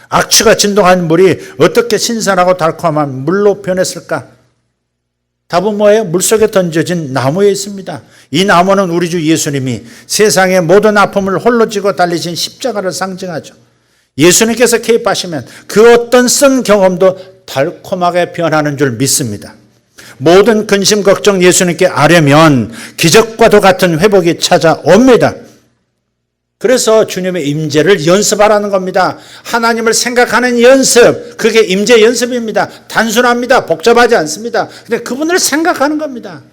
악취가 진동한 물이 어떻게 신선하고 달콤한 물로 변했을까? 답은 뭐예요? 물속에 던져진 나무에 있습니다. 이 나무는 우리 주 예수님이 세상의 모든 아픔을 홀로 지고 달리신 십자가를 상징하죠. 예수님께서 개입하시면 그 어떤 쓴 경험도 달콤하게 변하는 줄 믿습니다. 모든 근심 걱정 예수님께 아뢰면 기적과도 같은 회복이 찾아옵니다. 그래서 주님의 임재를 연습하라는 겁니다. 하나님을 생각하는 연습, 그게 임재 연습입니다. 단순합니다. 복잡하지 않습니다. 근데 그분을 생각하는 겁니다.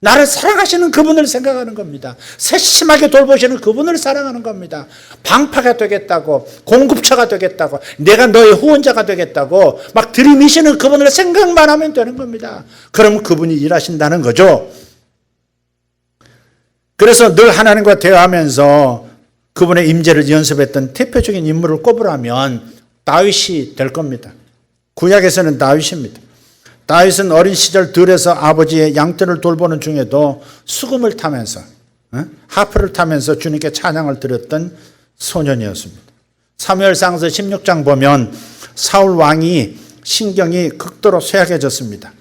나를 사랑하시는 그분을 생각하는 겁니다. 세심하게 돌보시는 그분을 사랑하는 겁니다. 방파가 되겠다고, 공급처가 되겠다고, 내가 너의 후원자가 되겠다고 막 들이미시는 그분을 생각만 하면 되는 겁니다. 그럼 그분이 일하신다는 거죠. 그래서 늘 하나님과 대화하면서 그분의 임재를 연습했던 대표적인 인물을 꼽으라면 다윗이 될 겁니다. 구약에서는 다윗입니다. 다윗은 어린 시절 들에서 아버지의 양떼를 돌보는 중에도 수금을 타면서 하프를 타면서 주님께 찬양을 드렸던 소년이었습니다. 사무엘상서 16장 보면 사울 왕이 신경이 극도로 쇠약해졌습니다.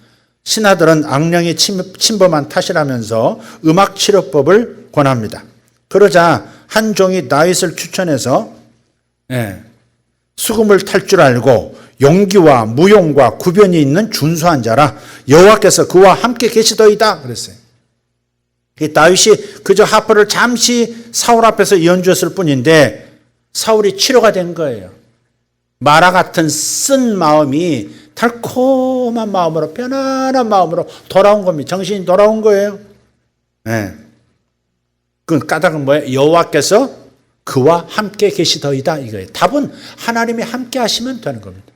신하들은 악령이 침범한 탓이라면서 음악 치료법을 권합니다. 그러자 한 종이 다윗을 추천해서 수금을 탈 줄 알고 용기와 무용과 구변이 있는 준수한 자라 여호와께서 그와 함께 계시더이다 그랬어요. 다윗이 그저 하프를 잠시 사울 앞에서 연주했을 뿐인데 사울이 치료가 된 거예요. 마라 같은 쓴 마음이 달콤한 마음으로, 편안한 마음으로 돌아온 겁니다. 정신이 돌아온 거예요. 그 까닭은 뭐예요? 여호와께서 그와 함께 계시더이다 이거예요. 답은 하나님이 함께 하시면 되는 겁니다.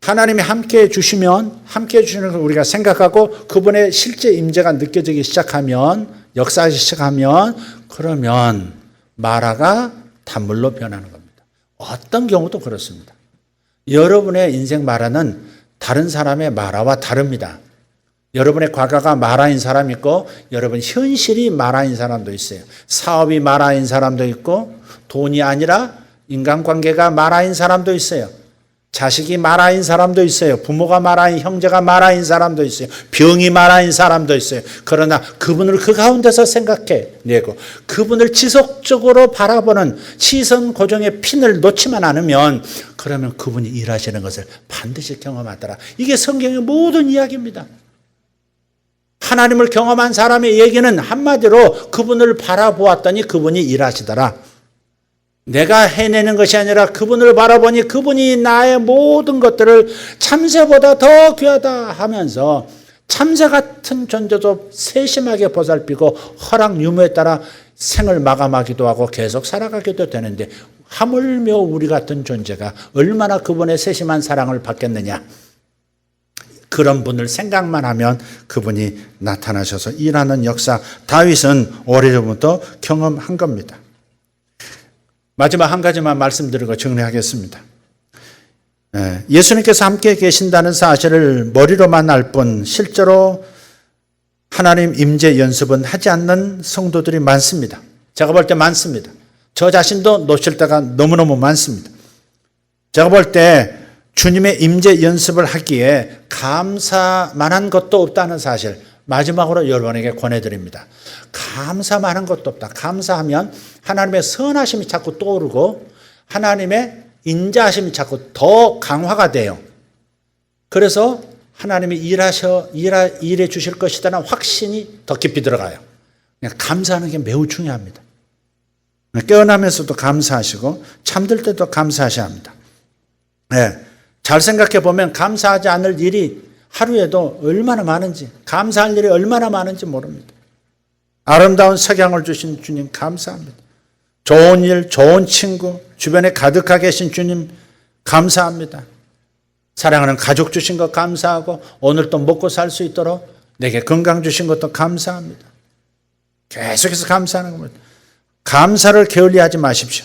하나님이 함께 해주시면, 함께 해주시는 걸 우리가 생각하고 그분의 실제 임재가 느껴지기 시작하면, 역사하기 시작하면, 그러면 마라가 단물로 변하는 겁니다. 어떤 경우도 그렇습니다. 여러분의 인생 마라는 다른 사람의 마라와 다릅니다. 여러분의 과거가 마라인 사람이 있고 여러분 현실이 마라인 사람도 있어요. 사업이 마라인 사람도 있고 돈이 아니라 인간관계가 마라인 사람도 있어요. 자식이 마라인 사람도 있어요. 부모가 마라인, 형제가 마라인 사람도 있어요. 병이 마라인 사람도 있어요. 그러나 그분을 그 가운데서 생각해내고 그분을 지속적으로 바라보는 시선 고정의 핀을 놓지만 않으면 그러면 그분이 일하시는 것을 반드시 경험하더라. 이게 성경의 모든 이야기입니다. 하나님을 경험한 사람의 얘기는 한마디로 그분을 바라보았더니 그분이 일하시더라. 내가 해내는 것이 아니라 그분을 바라보니 그분이 나의 모든 것들을 참새보다 더 귀하다 하면서 참새 같은 존재도 세심하게 보살피고 허락 유무에 따라 생을 마감하기도 하고 계속 살아가기도 되는데 하물며 우리 같은 존재가 얼마나 그분의 세심한 사랑을 받겠느냐. 그런 분을 생각만 하면 그분이 나타나셔서 일하는 역사, 다윗은 오래전부터 경험한 겁니다. 마지막 한 가지만 말씀드리고 정리하겠습니다. 예수님께서 함께 계신다는 사실을 머리로만 알 뿐 실제로 하나님 임재 연습은 하지 않는 성도들이 많습니다. 제가 볼 때 많습니다. 저 자신도 놓칠 때가 너무너무 많습니다. 제가 볼 때 주님의 임재 연습을 하기에 감사만한 것도 없다는 사실 마지막으로 여러분에게 권해드립니다. 감사만한 것도 없다. 감사하면 하나님의 선하심이 자꾸 떠오르고 하나님의 인자하심이 자꾸 더 강화가 돼요. 그래서 하나님이 일해 주실 것이라는 확신이 더 깊이 들어가요. 그냥 감사하는 게 매우 중요합니다. 깨어나면서도 감사하시고 잠들 때도 감사하셔야 합니다. 네. 잘 생각해 보면 감사하지 않을 일이 하루에도 얼마나 많은지, 감사할 일이 얼마나 많은지 모릅니다. 아름다운 석양을 주신 주님 감사합니다. 좋은 일, 좋은 친구, 주변에 가득하게 계신 주님 감사합니다. 사랑하는 가족 주신 것 감사하고 오늘 또 먹고 살 수 있도록 내게 건강 주신 것도 감사합니다. 계속해서 감사하는 겁니다. 감사를 게을리하지 마십시오.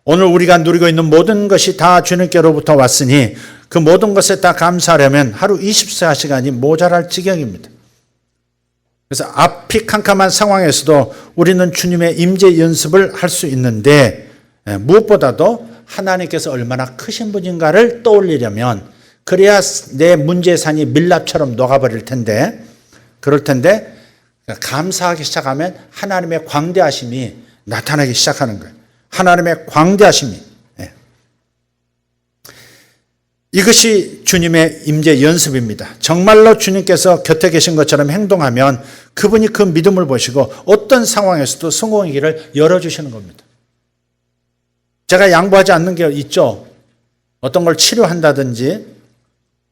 오늘 우리가 누리고 있는 모든 것이 다 주님께로부터 왔으니 그 모든 것에 다 감사하려면 하루 24시간이 모자랄 지경입니다. 그래서 앞이 캄캄한 상황에서도 우리는 주님의 임재 연습을 할 수 있는데 무엇보다도 하나님께서 얼마나 크신 분인가를 떠올리려면 그래야 내 문제의 산이 밀랍처럼 녹아버릴 텐데 그럴 텐데 감사하기 시작하면 하나님의 광대하심이 나타나기 시작하는 거예요. 하나님의 광대하심이. 이것이 주님의 임재 연습입니다. 정말로 주님께서 곁에 계신 것처럼 행동하면 그분이 그 믿음을 보시고 어떤 상황에서도 성공의 길을 열어주시는 겁니다. 제가 양보하지 않는 게 있죠. 어떤 걸 치료한다든지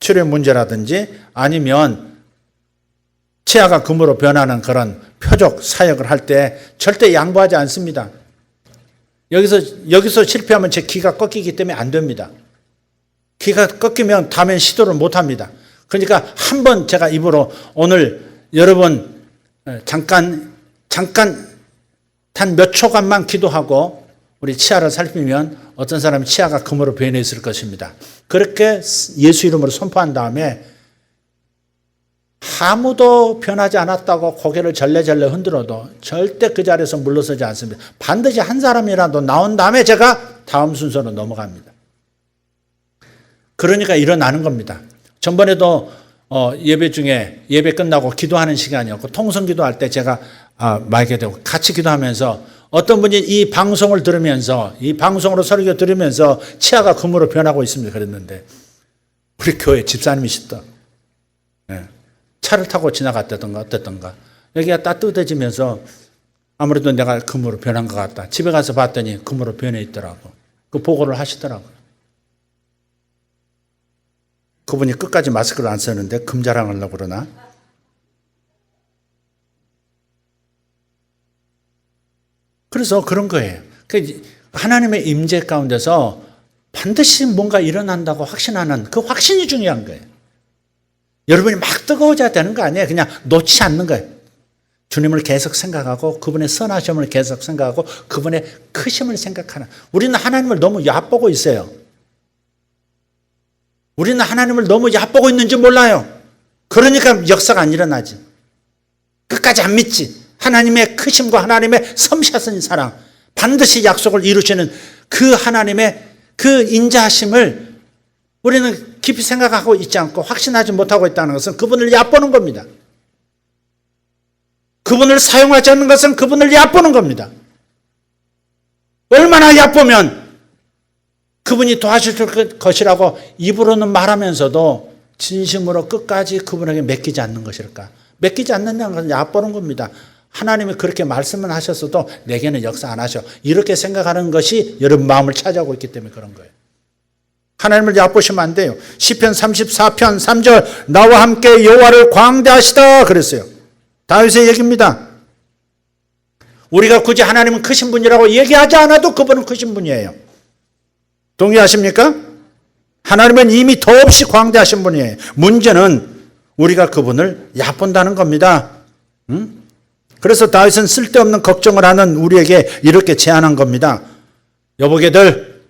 치료의 문제라든지 아니면 치아가 금으로 변하는 그런 표적 사역을 할 때 절대 양보하지 않습니다. 여기서 실패하면 제 귀가 꺾이기 때문에 안 됩니다. 귀가 꺾이면 다음엔 시도를 못 합니다. 그러니까 한 번 제가 입으로 오늘 여러분 잠깐 단 몇 초간만 기도하고 우리 치아를 살피면 어떤 사람이 치아가 금으로 변해 있을 것입니다. 그렇게 예수 이름으로 선포한 다음에 아무도 변하지 않았다고 고개를 절레절레 흔들어도 절대 그 자리에서 물러서지 않습니다. 반드시 한 사람이라도 나온 다음에 제가 다음 순서로 넘어갑니다. 그러니까 일어나는 겁니다. 전번에도 예배 중에 예배 끝나고 기도하는 시간이었고 통성 기도할 때 제가 말게 되고 같이 기도하면서 어떤 분이 이 방송을 들으면서 이 방송으로 설교 들으면서 치아가 금으로 변하고 있습니다. 그랬는데 우리 교회 집사님이시다. 차를 타고 지나갔다던가 어땠던가 여기가 따뜻해지면서 아무래도 내가 금으로 변한 것 같다. 집에 가서 봤더니 금으로 변해 있더라고. 그 보고를 하시더라고요. 그분이 끝까지 마스크를 안 쓰는데 금 자랑하려고 그러나? 그래서 그런 거예요. 하나님의 임재 가운데서 반드시 뭔가 일어난다고 확신하는 그 확신이 중요한 거예요. 여러분이 막 뜨거워져야 되는 거 아니에요. 그냥 놓지 않는 거예요. 주님을 계속 생각하고 그분의 선하심을 계속 생각하고 그분의 크심을 생각하는. 우리는 하나님을 너무 얕보고 있어요. 우리는 하나님을 너무 얕보고 있는지 몰라요. 그러니까 역사가 안 일어나지. 끝까지 안 믿지. 하나님의 크심과 하나님의 섬세하신 사랑, 반드시 약속을 이루시는 그 하나님의 그 인자하심을 우리는 깊이 생각하고 있지 않고 확신하지 못하고 있다는 것은 그분을 얕보는 겁니다. 그분을 사용하지 않는 것은 그분을 얕보는 겁니다. 얼마나 얕보면 그분이 도와줄 것이라고 입으로는 말하면서도 진심으로 끝까지 그분에게 맡기지 않는 것일까? 맡기지 않는다는 것은 얕보는 겁니다. 하나님이 그렇게 말씀은 하셨어도 내게는 역사 안 하셔. 이렇게 생각하는 것이 여러분 마음을 차지하고 있기 때문에 그런 거예요. 하나님을 얕보시면 안 돼요. 시편 34편 3절 나와 함께 여호와를 광대하시다 그랬어요. 다윗의 얘기입니다. 우리가 굳이 하나님은 크신 분이라고 얘기하지 않아도 그분은 크신 분이에요. 동의하십니까? 하나님은 이미 더없이 광대하신 분이에요. 문제는 우리가 그분을 얕본다는 겁니다. 그래서 다윗은 쓸데없는 걱정을 하는 우리에게 이렇게 제안한 겁니다. 여보게들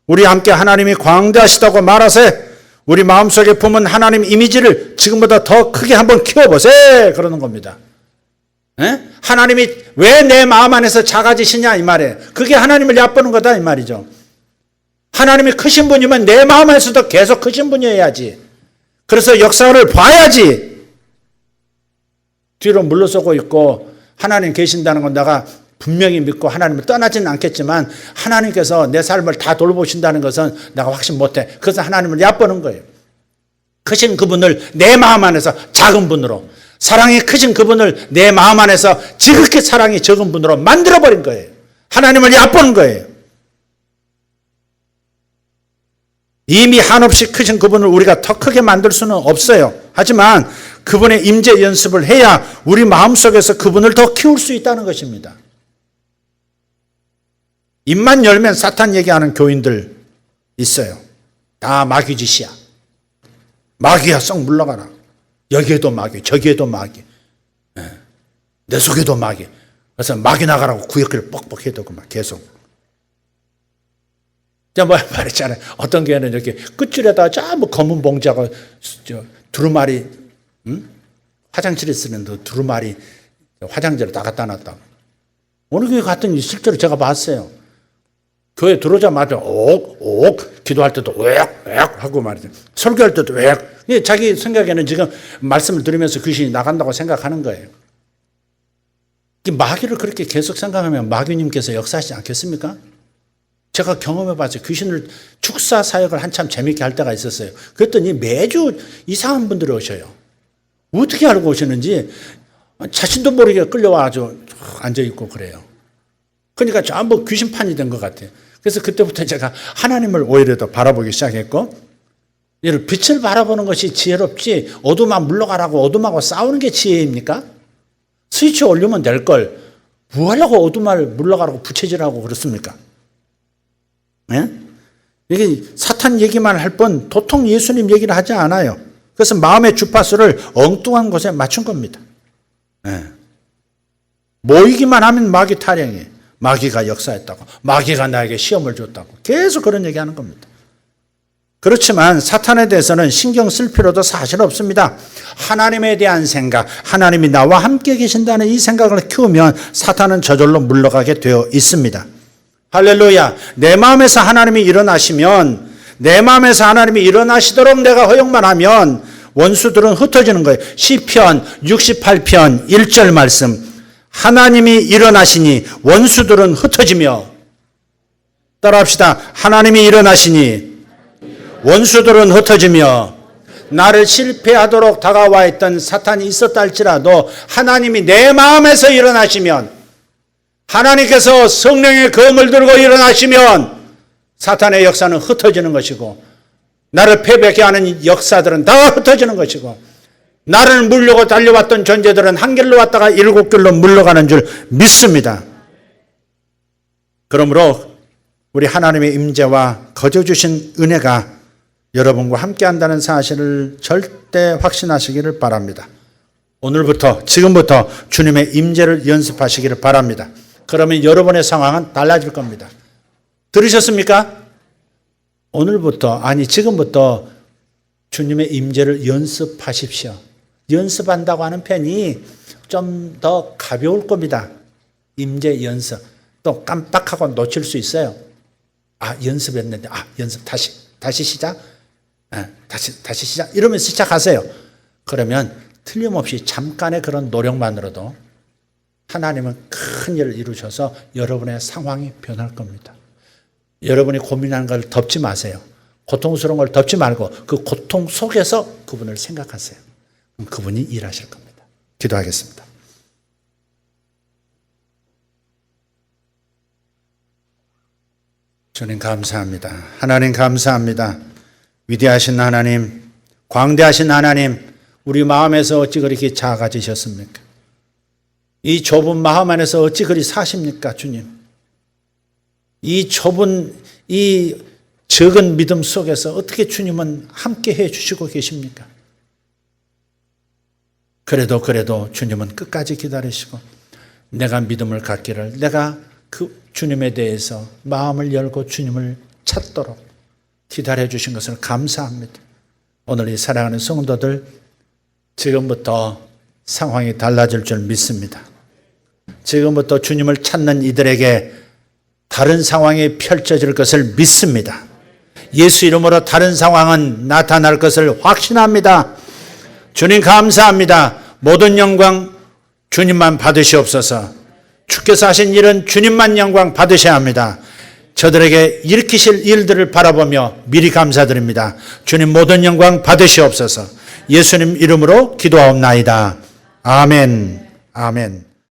우리 함께 하나님이 광대하시다고 말하세. 우리 마음속에 품은 하나님 이미지를 지금보다 더 크게 한번 키워보세. 그러는 겁니다. 하나님이 왜 내 마음 안에서 작아지시냐 이 말이에요. 그게 하나님을 얕보는 거다 이 말이죠. 하나님이 크신 분이면 내 마음 안에서도 계속 크신 분이어야지. 그래서 역사를 봐야지. 뒤로 물러서고 있고 하나님 계신다는 건 내가 분명히 믿고 하나님을 떠나지는 않겠지만 하나님께서 내 삶을 다 돌보신다는 것은 내가 확신 못해. 그래서 하나님을 얕보는 거예요. 크신 그분을 내 마음 안에서 작은 분으로 사랑이 크신 그분을 내 마음 안에서 지극히 사랑이 적은 분으로 만들어버린 거예요. 하나님을 얕보는 거예요. 이미 한없이 크신 그분을 우리가 더 크게 만들 수는 없어요. 하지만 그분의 임재 연습을 해야 우리 마음속에서 그분을 더 키울 수 있다는 것입니다. 입만 열면 사탄 얘기하는 교인들 있어요. 다 마귀짓이야. 마귀야, 썩 물러가라. 여기에도 마귀, 저기에도 마귀. 내 속에도 마귀. 그래서 마귀 나가라고 구역기를 뻑뻑 해도 그만 계속. 제가 말했잖아요. 어떤 교회는 이렇게 끝줄에다가 전부 검은 봉지하고 두루마리, 화장실에 쓰는 두루마리 화장지를 다 갖다 놨다고. 어느 교회 갔더니 실제로 제가 봤어요. 교회 들어오자마자 옥 기도할 때도 웩 하고 말이죠. 설교할 때도 웩. 자기 생각에는 지금 말씀을 들으면서 귀신이 나간다고 생각하는 거예요. 마귀를 그렇게 계속 생각하면 마귀님께서 역사하시지 않겠습니까? 제가 경험해봤어요. 귀신을 축사 사역을 한참 재밌게 할 때가 있었어요. 그랬더니 매주 이상한 분들이 오셔요. 어떻게 알고 오시는지 자신도 모르게 끌려와가지고 앉아있고 그래요. 그러니까 전부 귀신판이 된 것 같아요. 그래서 그때부터 제가 하나님을 오히려 더 바라보기 시작했고, 이를 빛을 바라보는 것이 지혜롭지 어둠아 물러가라고 어둠하고 싸우는 게 지혜입니까? 스위치 올리면 될 걸 뭐 하려고 어둠을 물러가라고 부채질하고 그렇습니까? 예? 이게 사탄 얘기만 할 뿐 도통 예수님 얘기를 하지 않아요. 그래서 마음의 주파수를 엉뚱한 곳에 맞춘 겁니다. 예. 모이기만 하면 마귀 타령이에요. 마귀가 역사했다고, 마귀가 나에게 시험을 줬다고 계속 그런 얘기하는 겁니다. 그렇지만 사탄에 대해서는 신경 쓸 필요도 사실 없습니다. 하나님에 대한 생각, 하나님이 나와 함께 계신다는 이 생각을 키우면 사탄은 저절로 물러가게 되어 있습니다. 할렐루야. 내 마음에서 하나님이 일어나시면, 내 마음에서 하나님이 일어나시도록 내가 허용만 하면 원수들은 흩어지는 거예요. 시편 68편 1절 말씀. 하나님이 일어나시니 원수들은 흩어지며, 따라합시다. 하나님이 일어나시니 원수들은 흩어지며, 나를 실패하도록 다가와 있던 사탄이 있었다 할지라도 하나님이 내 마음에서 일어나시면, 하나님께서 성령의 검을 들고 일어나시면 사탄의 역사는 흩어지는 것이고, 나를 패배하게 하는 역사들은 다 흩어지는 것이고, 나를 물려고 달려왔던 존재들은 한 길로 왔다가 일곱 길로 물러가는 줄 믿습니다. 그러므로 우리 하나님의 임재와 거저 주신 은혜가 여러분과 함께 한다는 사실을 절대 확신하시기를 바랍니다. 오늘부터, 지금부터 주님의 임재를 연습하시기를 바랍니다. 그러면 여러분의 상황은 달라질 겁니다. 들으셨습니까? 오늘부터, 아니 지금부터 주님의 임재를 연습하십시오. 연습한다고 하는 편이 좀 더 가벼울 겁니다. 임재 연습. 또 깜빡하고 놓칠 수 있어요. 연습했는데, 연습 다시 시작. 다시 시작. 이러면서 시작하세요. 그러면 틀림없이 잠깐의 그런 노력만으로도 하나님은 큰 일을 이루셔서 여러분의 상황이 변할 겁니다. 여러분이 고민하는 걸 덮지 마세요. 고통스러운 걸 덮지 말고 그 고통 속에서 그분을 생각하세요. 그럼 그분이 일하실 겁니다. 기도하겠습니다. 주님 감사합니다. 하나님 감사합니다. 위대하신 하나님, 광대하신 하나님, 우리 마음에서 어찌 그렇게 작아지셨습니까? 이 좁은 마음 안에서 어찌 그리 사십니까, 주님? 이 좁은, 이 적은 믿음 속에서 어떻게 주님은 함께 해 주시고 계십니까? 그래도 주님은 끝까지 기다리시고, 내가 믿음을 갖기를, 내가 그 주님에 대해서 마음을 열고 주님을 찾도록 기다려 주신 것을 감사합니다. 오늘 이 사랑하는 성도들, 지금부터 상황이 달라질 줄 믿습니다. 지금부터 주님을 찾는 이들에게 다른 상황이 펼쳐질 것을 믿습니다. 예수 이름으로 다른 상황은 나타날 것을 확신합니다. 주님 감사합니다. 모든 영광 주님만 받으시옵소서. 주께서 하신 일은 주님만 영광 받으셔야 합니다. 저들에게 일으키실 일들을 바라보며 미리 감사드립니다. 주님 모든 영광 받으시옵소서. 예수님 이름으로 기도하옵나이다. 아멘. 아멘.